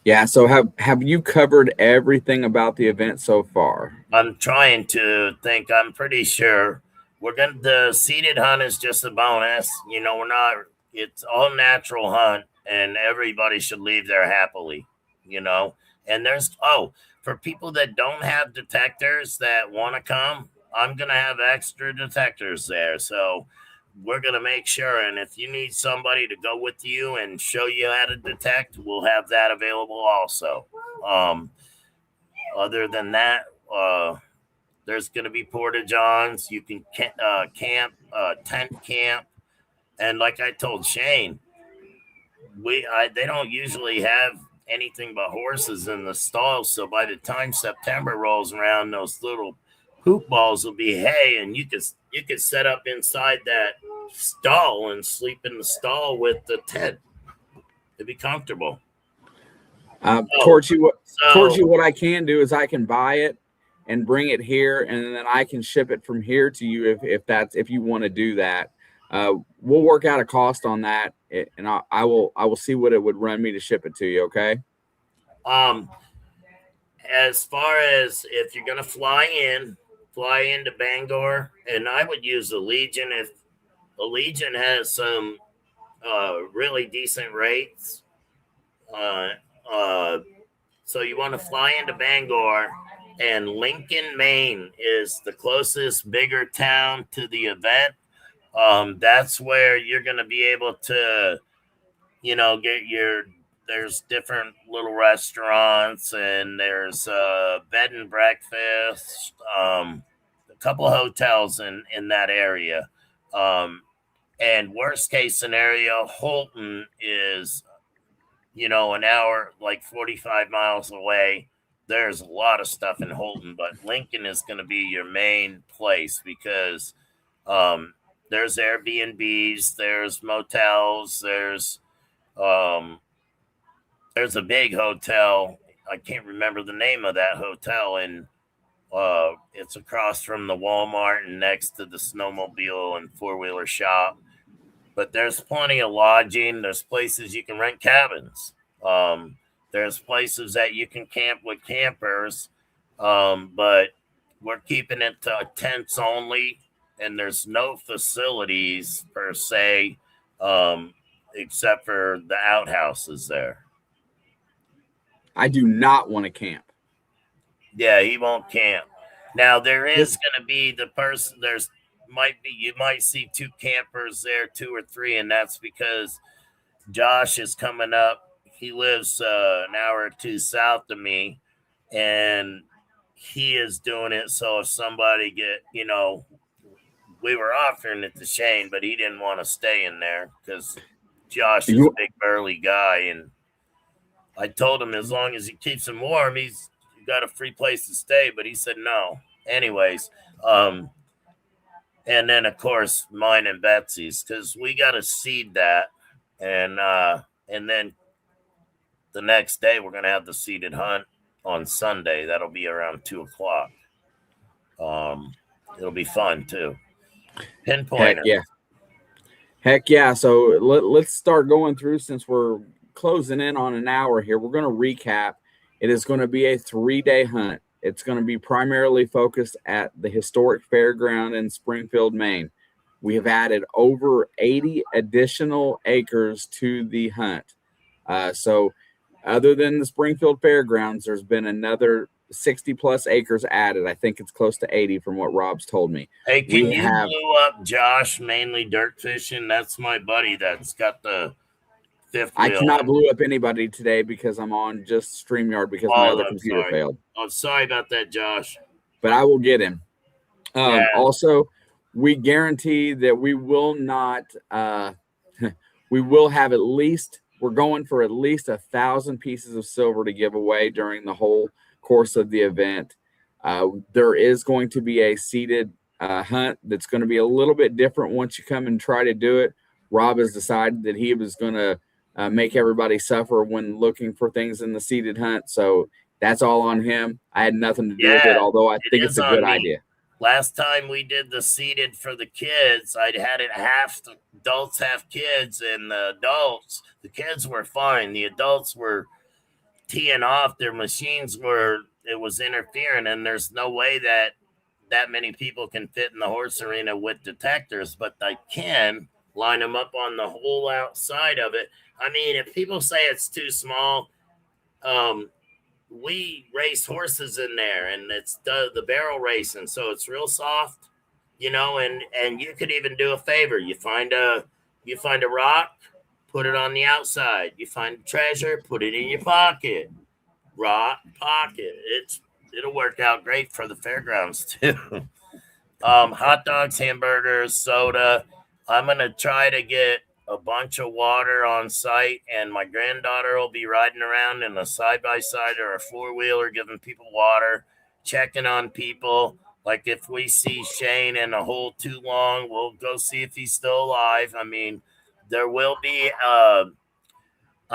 Yeah, so have you covered everything about the event so far? I'm trying to think. I'm pretty sure the seeded hunt is just a bonus. We're not. It's all natural hunt, and everybody should leave there happily. You know, and for people that don't have detectors that want to come, I'm gonna have extra detectors there. So we're gonna make sure. And if you need somebody to go with you and show you how to detect, we'll have that available also. Other than that, there's going to be porta johns. You can camp, tent camp, and like I told Shane, they don't usually have anything but horses in the stalls. So by the time September rolls around, those little poop balls will be hay, and you could set up inside that stall and sleep in the stall with the tent. It'd be comfortable. Oh, Towards you, so what I can do is I can buy it and bring it here, and then I can ship it from here to you if you want to do that. We'll work out a cost on that, and I will see what it would run me to ship it to you. Okay. um, as far as if you're gonna fly into Bangor, and I would use the Legion if the Legion has some really decent rates. Uh, uh, so you want to fly into Bangor, and Lincoln, Maine is the closest bigger town to the event. That's where you're going to be able to, get there's different little restaurants, and there's bed and breakfast, a couple of hotels in that area. Um, and worst case scenario, Holton is, an hour, like 45 miles away. There's a lot of stuff in Holton, but Lincoln is going to be your main place because um, there's Airbnbs, there's motels, um, there's a big hotel. I can't remember the name of that hotel, and it's across from the Walmart and next to the snowmobile and four-wheeler shop. But there's plenty of lodging. There's places you can rent cabins. Um, there's places that you can camp with campers, but we're keeping it to tents only, and there's no facilities per se, um, except for the outhouses there. I do not want to camp. Yeah, he won't camp. Now there is This going to be the person. You might see two campers there, two or three, and that's because Josh is coming up. He lives an hour or two south of me, and he is doing it. So if somebody we were offering it to Shane, but he didn't want to stay in there because Josh is a you big burly guy, and I told him as long as he keeps him warm, he's got a free place to stay. But he said no. Anyways, and then of course mine and Betsy's because we got to seed that, and then the next day we're gonna have the seeded hunt on Sunday. That'll be around 2 o'clock. Um, it'll be fun too. heck Pinpointer. yeah, heck yeah. So let's start going through since we're closing in on an hour here. We're going to recap. It is going to be a 3-day hunt. It's going to be primarily focused at the historic fairground in Springfield, Maine. We have added over 80 additional acres to the hunt. So other than the Springfield Fairgrounds, there's been another 60 plus acres added. I think it's close to 80 from what Rob's told me. Hey, can you blow up Josh, mainly dirt fishing? That's my buddy that's got the fifth wheel. I cannot blow up anybody today because I'm on just StreamYard because my other computer failed. Oh, sorry about that, Josh. But I will get him. Also, we guarantee that we will not, we will have at least, we're going for at least 1,000 pieces of silver to give away during the whole course of the event. There is going to be a seated hunt that's going to be a little bit different once you come and try to do it. Rob has decided that he was going to make everybody suffer when looking for things in the seated hunt. So that's all on him. I had nothing to do with it, although I think it's a good idea. Last time we did the seated for the kids, I'd had it half the adults, half kids, and the kids were fine. The adults were teeing off. Their machines it was interfering, and there's no way that many people can fit in the horse arena with detectors, but they can line them up on the whole outside of it. I mean, if people say it's too small, we race horses in there, and it's the barrel racing, so it's real soft, and you could even do a favor. You find a rock, put it on the outside. You find a treasure, put it in your pocket. Rock, pocket. It'll work out great for the fairgrounds too. Hot dogs, hamburgers, soda. I'm gonna try to get a bunch of water on site, and my granddaughter will be riding around in a side-by-side or a four-wheeler giving people water, checking on people. Like if we see Shane in a hole too long, we'll go see if he's still alive. I mean, there will be I'm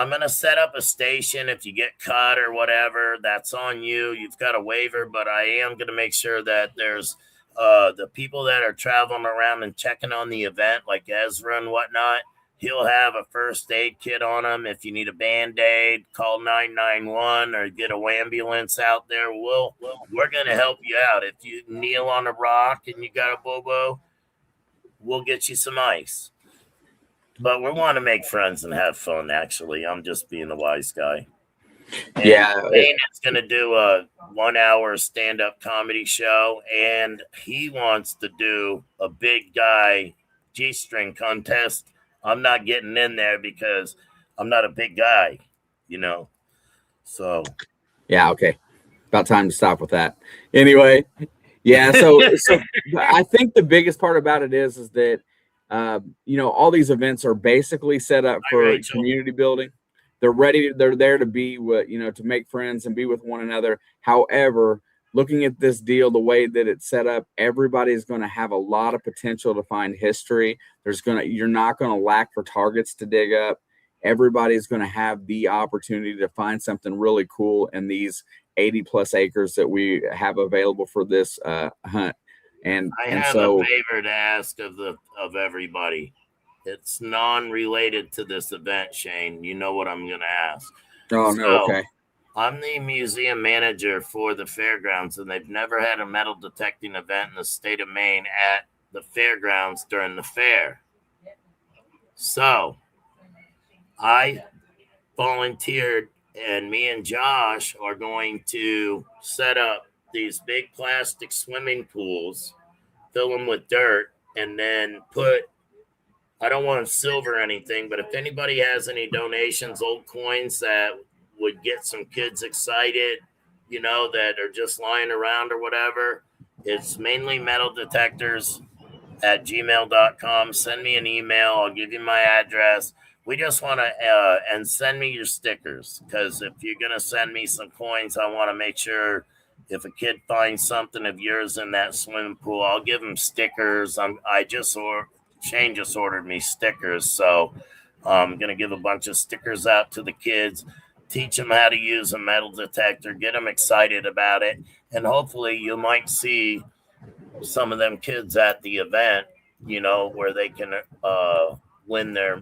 going to set up a station. If you get caught or whatever, that's on you. You've got a waiver, but I am going to make sure that there's the people that are traveling around and checking on the event, like Ezra and whatnot. He'll have a first aid kit on him. If you need a Band-Aid, call 911 or get a ambulance out there. We're going to help you out. If you kneel on a rock and you got a bobo, we'll get you some ice. But we want to make friends and have fun, actually. I'm just being the wise guy. And Maine is going to do a 1-hour stand-up comedy show, and he wants to do a big guy G-string contest. I'm not getting in there because I'm not a big guy, So. Yeah, okay. About time to stop with that. Anyway, yeah, so I think the biggest part about it is that all these events are basically set up for community building. They're there to be to make friends and be with one another. However, looking at this deal, the way that it's set up, everybody's going to have a lot of potential to find history. You're not going to lack for targets to dig up. Everybody's going to have the opportunity to find something really cool in these 80 plus acres that we have available for this hunt. And I have a favor to ask of everybody. It's non-related to this event, Shane. You know what I'm going to ask. Oh, no, okay. I'm the museum manager for the fairgrounds, and they've never had a metal detecting event in the state of Maine at the fairgrounds during the fair. So I volunteered, and me and Josh are going to set up these big plastic swimming pools, fill them with dirt, and then I don't want silver or anything, but if anybody has any donations, old coins that would get some kids excited, that are just lying around or whatever, it's mainly metal detectors at gmail.com. Send me an email. I'll give you my address. We just want to, and send me your stickers, because if you're going to send me some coins, I want to make sure if a kid finds something of yours in that swimming pool, I'll give them stickers. Shane just ordered me stickers, so I'm going to give a bunch of stickers out to the kids, teach them how to use a metal detector, get them excited about it, and hopefully you might see some of them kids at the event, where they can win their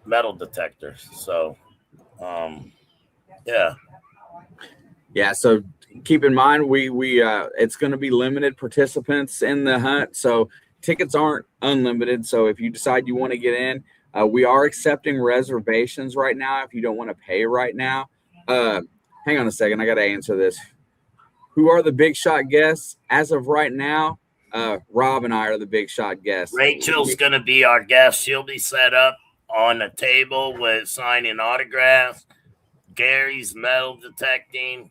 metal detectors. So Yeah. Yeah, so keep in mind we it's going to be limited participants in the hunt, so tickets aren't unlimited. So if you decide you want to get in, we are accepting reservations right now. If you don't want to pay right now, hang on a second, I got to answer this. Who are the big shot guests as of right now? Rob and I are the big shot guests. Rachel's going to be our guest. She'll be set up on a table with signing autographs. Gary's metal detecting.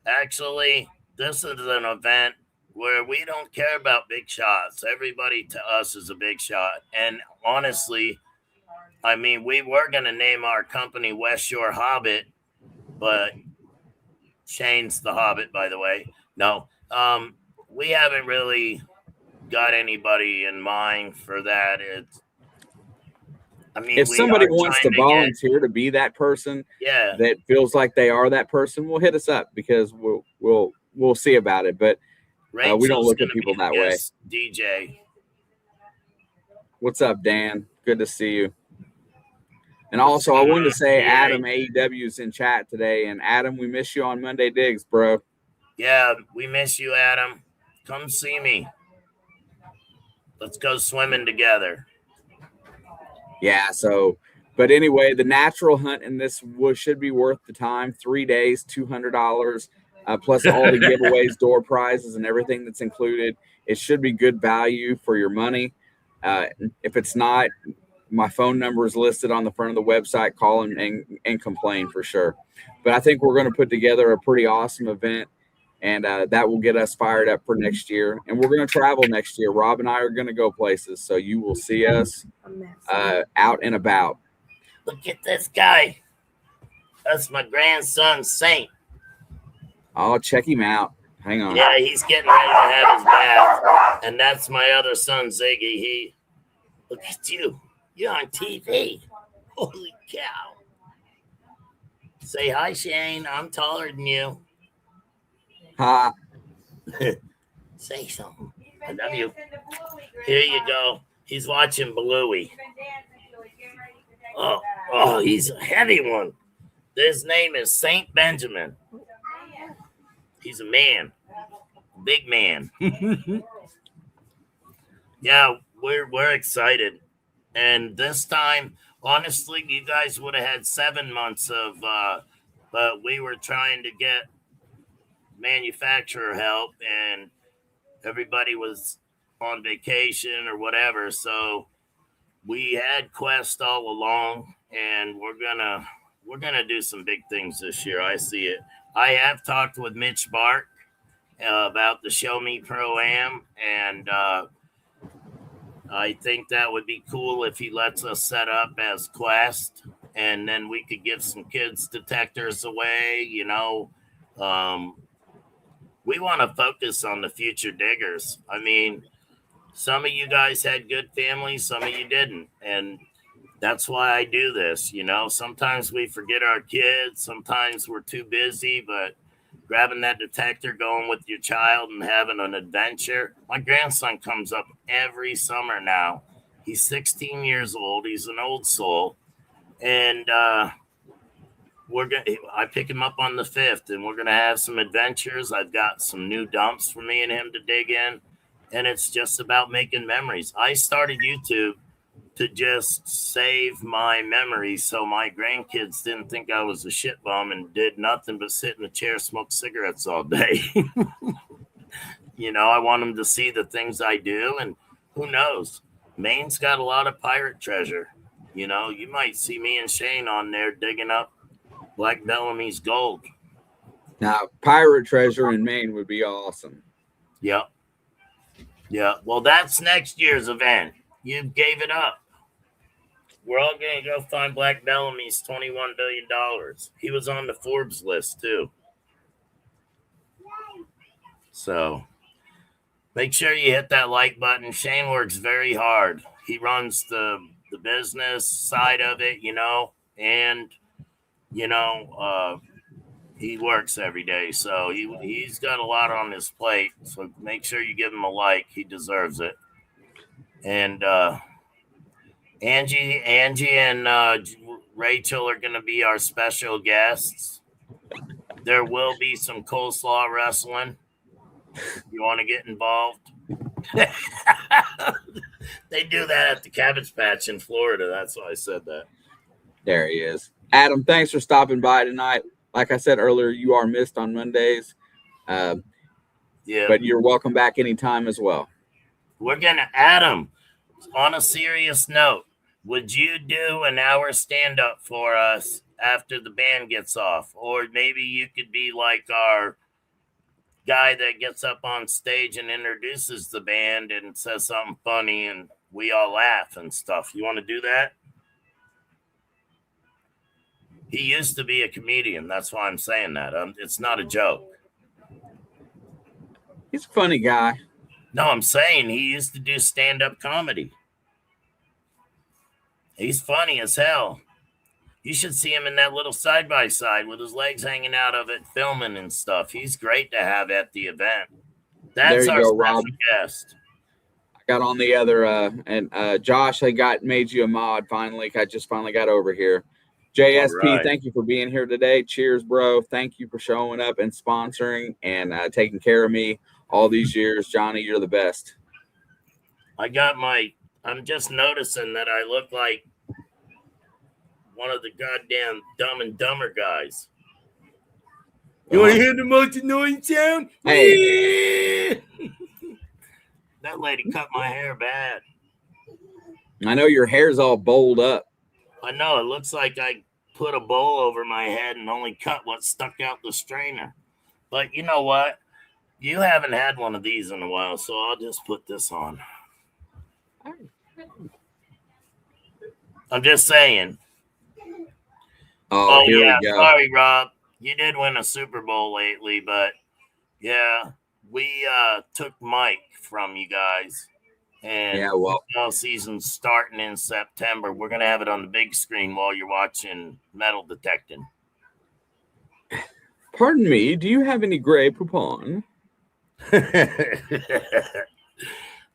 Actually, this is an event where we don't care about big shots. Everybody to us is a big shot. And honestly, I mean, we were going to name our company West Shore Hobbit, but Shane's the Hobbit, by the way. No, we haven't really got anybody in mind for that. I mean, if we somebody are wants to trying to volunteer to be that person, yeah, that feels like they are that person, will hit us up because we'll see about it. But we don't Rachel's look going at to be people the that way. guest DJ. What's up, Dan? Good to see you. And also, I wanted to say Adam AEW is in chat today. And Adam, we miss you on Monday Digs, bro. Yeah, we miss you, Adam. Come see me. Let's go swimming together. Yeah, so, but anyway, the natural hunt in this should be worth the time. 3 days, $200, plus all the giveaways, door prizes, and everything that's included. It should be good value for your money. If it's not, my phone number is listed on the front of the website. Call and complain for sure. But I think we're going to put together a pretty awesome event, and that will get us fired up for next year. And we're going to travel next year. Rob and I are going to go places, so you will see us out and about. Look at this guy. That's my grandson, Saint. I'll check him out. Hang on. Yeah, he's getting ready to have his bath. And that's my other son, Ziggy. Look at you. You're on TV. Holy cow. Say hi, Shane. I'm taller than you. Hi. Say something. I love you. Here you go. He's watching Bluey. Oh, he's a heavy one. His name is Saint Benjamin. He's a man. Big man. Yeah, we're excited. And this time, honestly, you guys would have had 7 months of but we were trying to get manufacturer help and everybody was on vacation or whatever. So we had Quest all along, and we're gonna do some big things this year. I see it. I have talked with Mitch Bark about the Show Me Pro-Am, and I think that would be cool if he lets us set up as Quest, and then we could give some kids detectors away. We want to focus on the future diggers. I mean, some of you guys had good families, some of you didn't. And that's why I do this. Sometimes we forget our kids, sometimes we're too busy, but grabbing that detector, going with your child and having an adventure. My grandson comes up every summer now. He's 16 years old. He's an old soul. And I pick him up on the 5th, and we're going to have some adventures. I've got some new dumps for me and him to dig in. And it's just about making memories. I started YouTube to just save my memories so my grandkids didn't think I was a shit bum and did nothing but sit in a chair, smoke cigarettes all day. I want them to see the things I do, and who knows? Maine's got a lot of pirate treasure. You might see me and Shane on there digging up Black Bellamy's gold. Now, pirate treasure in Maine would be awesome. Yep. Yeah, well, that's next year's event. You gave it up. We're all going to go find Black Bellamy's $21 billion. He was on the Forbes list, too. So, make sure you hit that like button. Shane works very hard. He runs the business side of it, and, he works every day. So, he's got a lot on his plate. So, make sure you give him a like. He deserves it. And, Angie and Rachel are going to be our special guests. There will be some coleslaw wrestling. You want to get involved? They do that at the Cabbage Patch in Florida. That's why I said that. There he is. Adam, thanks for stopping by tonight. Like I said earlier, you are missed on Mondays. Yeah. But you're welcome back anytime as well. We're going to, Adam, on a serious note, would you do an hour stand-up for us after the band gets off? Or maybe you could be like our guy that gets up on stage and introduces the band and says something funny and we all laugh and stuff. You want to do that? He used to be a comedian. That's why I'm saying that. It's not a joke. He's a funny guy. No, I'm saying he used to do stand-up comedy. He's funny as hell. You should see him in that little side-by-side with his legs hanging out of it, filming and stuff. He's great to have at the event. That's our special Rob. Guest. I got on the other, and Josh, made you a mod finally. I just finally got over here. JSP, right. Thank you for being here today. Cheers, bro. Thank you for showing up and sponsoring and taking care of me all these years. Johnny, you're the best. I'm just noticing that I look like one of the goddamn Dumb and Dumber guys. You want to hear the most annoying sound? Hey. That lady cut my hair bad. I know your hair's all bowled up. I know. It looks like I put a bowl over my head and only cut what stuck out the strainer. But you know what? You haven't had one of these in a while, so I'll just put this on. I'm just saying. Oh, here yeah. We go. Sorry, Rob. You did win a Super Bowl lately, but yeah, we took Mike from you guys. And football season's starting in September. We're going to have it on the big screen while you're watching Metal Detecting. Pardon me, do you have any Grey Poupon?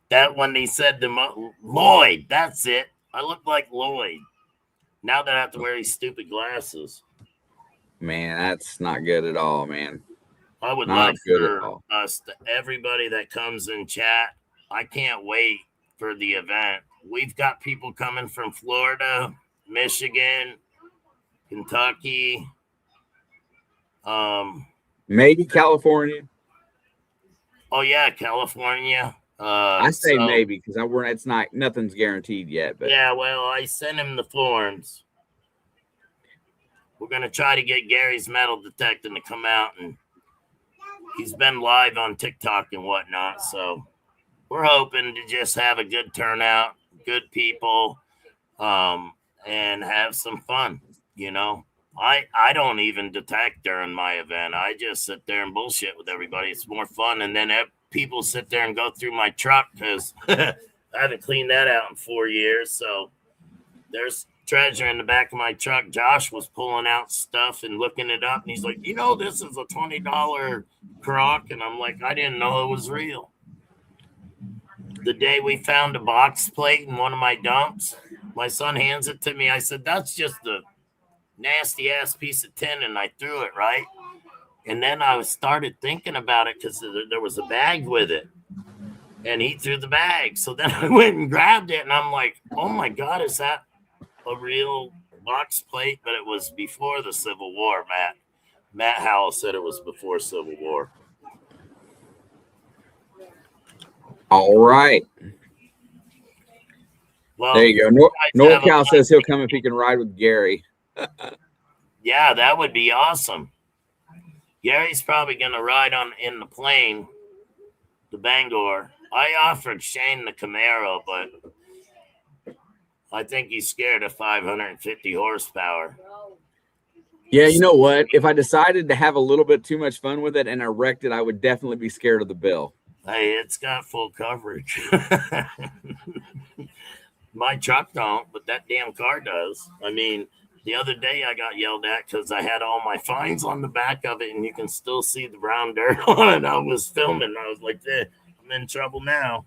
That one they said to Lloyd, that's it. I look like Lloyd. Now that I have to wear these stupid glasses. Man, that's not good at all, man. I would love for us, everybody that comes in chat. I can't wait for the event. We've got people coming from Florida, Michigan, Kentucky, maybe California. Oh yeah, California. I say maybe because it's not nothing's guaranteed yet. But yeah, well, I sent him the forms. We're gonna try to get Gary's Metal Detecting to come out, and he's been live on TikTok and whatnot. So we're hoping to just have a good turnout, good people, and have some fun. You know, I don't even detect during my event. I just sit there and bullshit with everybody. It's more fun, and then people sit there and go through my truck because I haven't cleaned that out in 4 years. So there's treasure in the back of my truck. Josh was pulling out stuff and looking it up, and he's like, this is a $20 crock, and I'm like, I didn't know it was real. The day we found a box plate in one of my dumps, my son hands it to me. I said, that's just a nasty ass piece of tin, and I threw it, right? And then I started thinking about it because there was a bag with it, and he threw the bag. So then I went and grabbed it, and I'm like, oh my God, is that a real box plate? But it was before the Civil War, Matt Howell said it was before Civil War. All right. Well, there you go. NorCal says he'll come if he can ride with Gary. Yeah, that would be awesome. Gary's probably going to ride in the plane to Bangor. I offered Shane the Camaro, but I think he's scared of 550 horsepower. Yeah, you know what? If I decided to have a little bit too much fun with it and I wrecked it, I would definitely be scared of the bill. Hey, it's got full coverage. My truck don't, but that damn car does. I mean, the other day I got yelled at because I had all my fines on the back of it, and you can still see the brown dirt on it. I was filming. I was like, I'm in trouble now.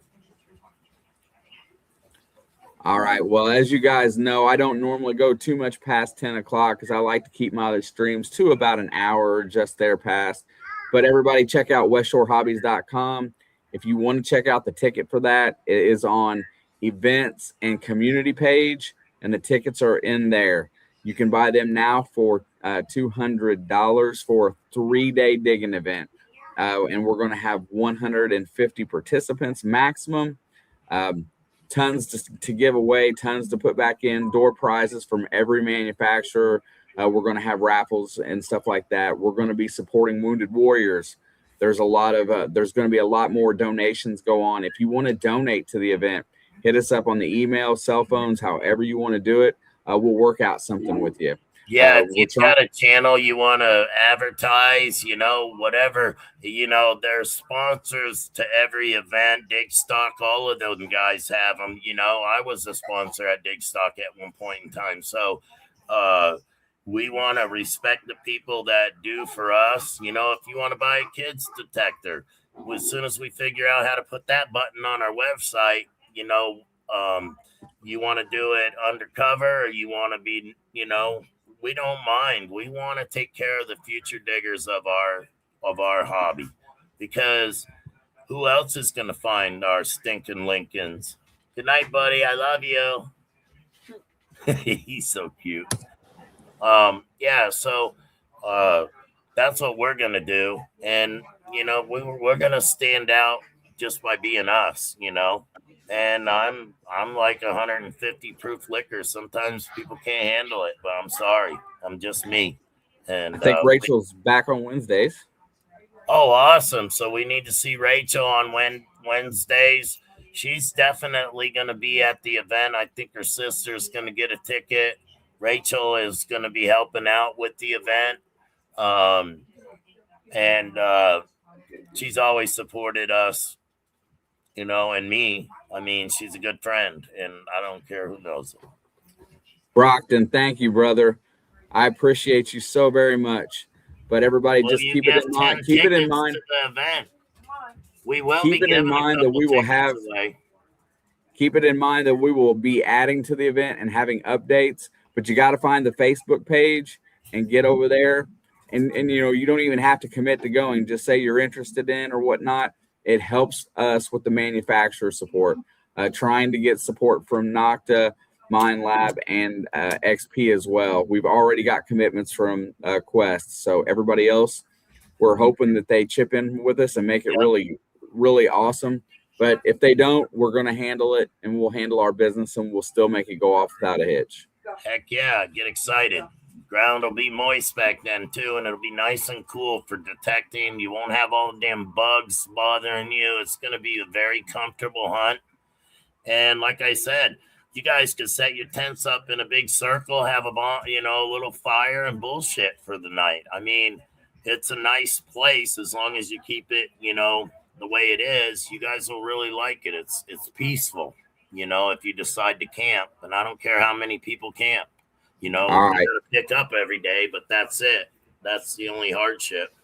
All right. Well, as you guys know, I don't normally go too much past 10 o'clock because I like to keep my other streams to about an hour or just there past. But everybody check out westshorehobbies.com. If you want to check out the ticket for that, it is on events and community page, and the tickets are in there. You can buy them now for $200 for a 3-day digging event. And we're going to have 150 participants maximum. Tons to give away, tons to put back in, door prizes from every manufacturer. We're going to have raffles and stuff like that. We're going to be supporting Wounded Warriors. There's there's going to be a lot more donations go on. If you want to donate to the event, hit us up on the email, cell phones, however you want to do it. We'll work out something with you. Yeah, if you've got a channel you want to advertise, whatever, there's sponsors to every event. Dig Stock, all of those guys have them. I was a sponsor at Dig Stock at one point in time. So we want to respect the people that do for us. If you want to buy a kids detector, as soon as we figure out how to put that button on our website, you want to do it undercover, or you want to be, we don't mind. We want to take care of the future diggers of our hobby, because who else is going to find our stinking Lincolns? Good night, buddy. I love you. He's so cute. Yeah. So that's what we're going to do, and we're going to stand out just by being us. And I'm like 150 proof liquor. Sometimes people can't handle it, but I'm sorry. I'm just me. And I think Rachel's back on Wednesdays. Oh, awesome. So we need to see Rachel on Wednesdays. She's definitely going to be at the event. I think her sister's going to get a ticket. Rachel is going to be helping out with the event. And she's always supported us, and me. I mean, she's a good friend, and I don't care who knows it. Brockton, thank you, brother. I appreciate you so very much. But everybody, just keep it in mind. Keep it in mind. The event. We will keep it in mind that we will have. Keep it in mind that we will be adding to the event and having updates. But you got to find the Facebook page and get over there. And you don't even have to commit to going. Just say you're interested in or whatnot. It helps us with the manufacturer support. Trying to get support from Nocta, Mine Lab, and XP as well. We've already got commitments from Quest. So everybody else, we're hoping that they chip in with us and make it really, really awesome. But if they don't, we're going to handle it, and we'll handle our business, and we'll still make it go off without a hitch. Heck yeah, get excited. Ground will be moist back then too, and it'll be nice and cool for detecting. You won't have all the damn bugs bothering you. It's going to be a very comfortable hunt. And like I said, you guys could set your tents up in a big circle, have a little fire and bullshit for the night. I mean, it's a nice place as long as you keep it, the way it is. You guys will really like it. It's peaceful, if you decide to camp. And I don't care how many people camp. All right. You're gonna pick up every day, but that's it. That's the only hardship.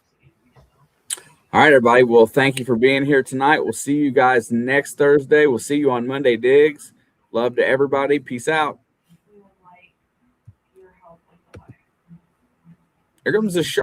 All right, everybody. Well, thank you for being here tonight. We'll see you guys next Thursday. We'll see you on Monday Digs. Love to everybody. Peace out. Here comes the show.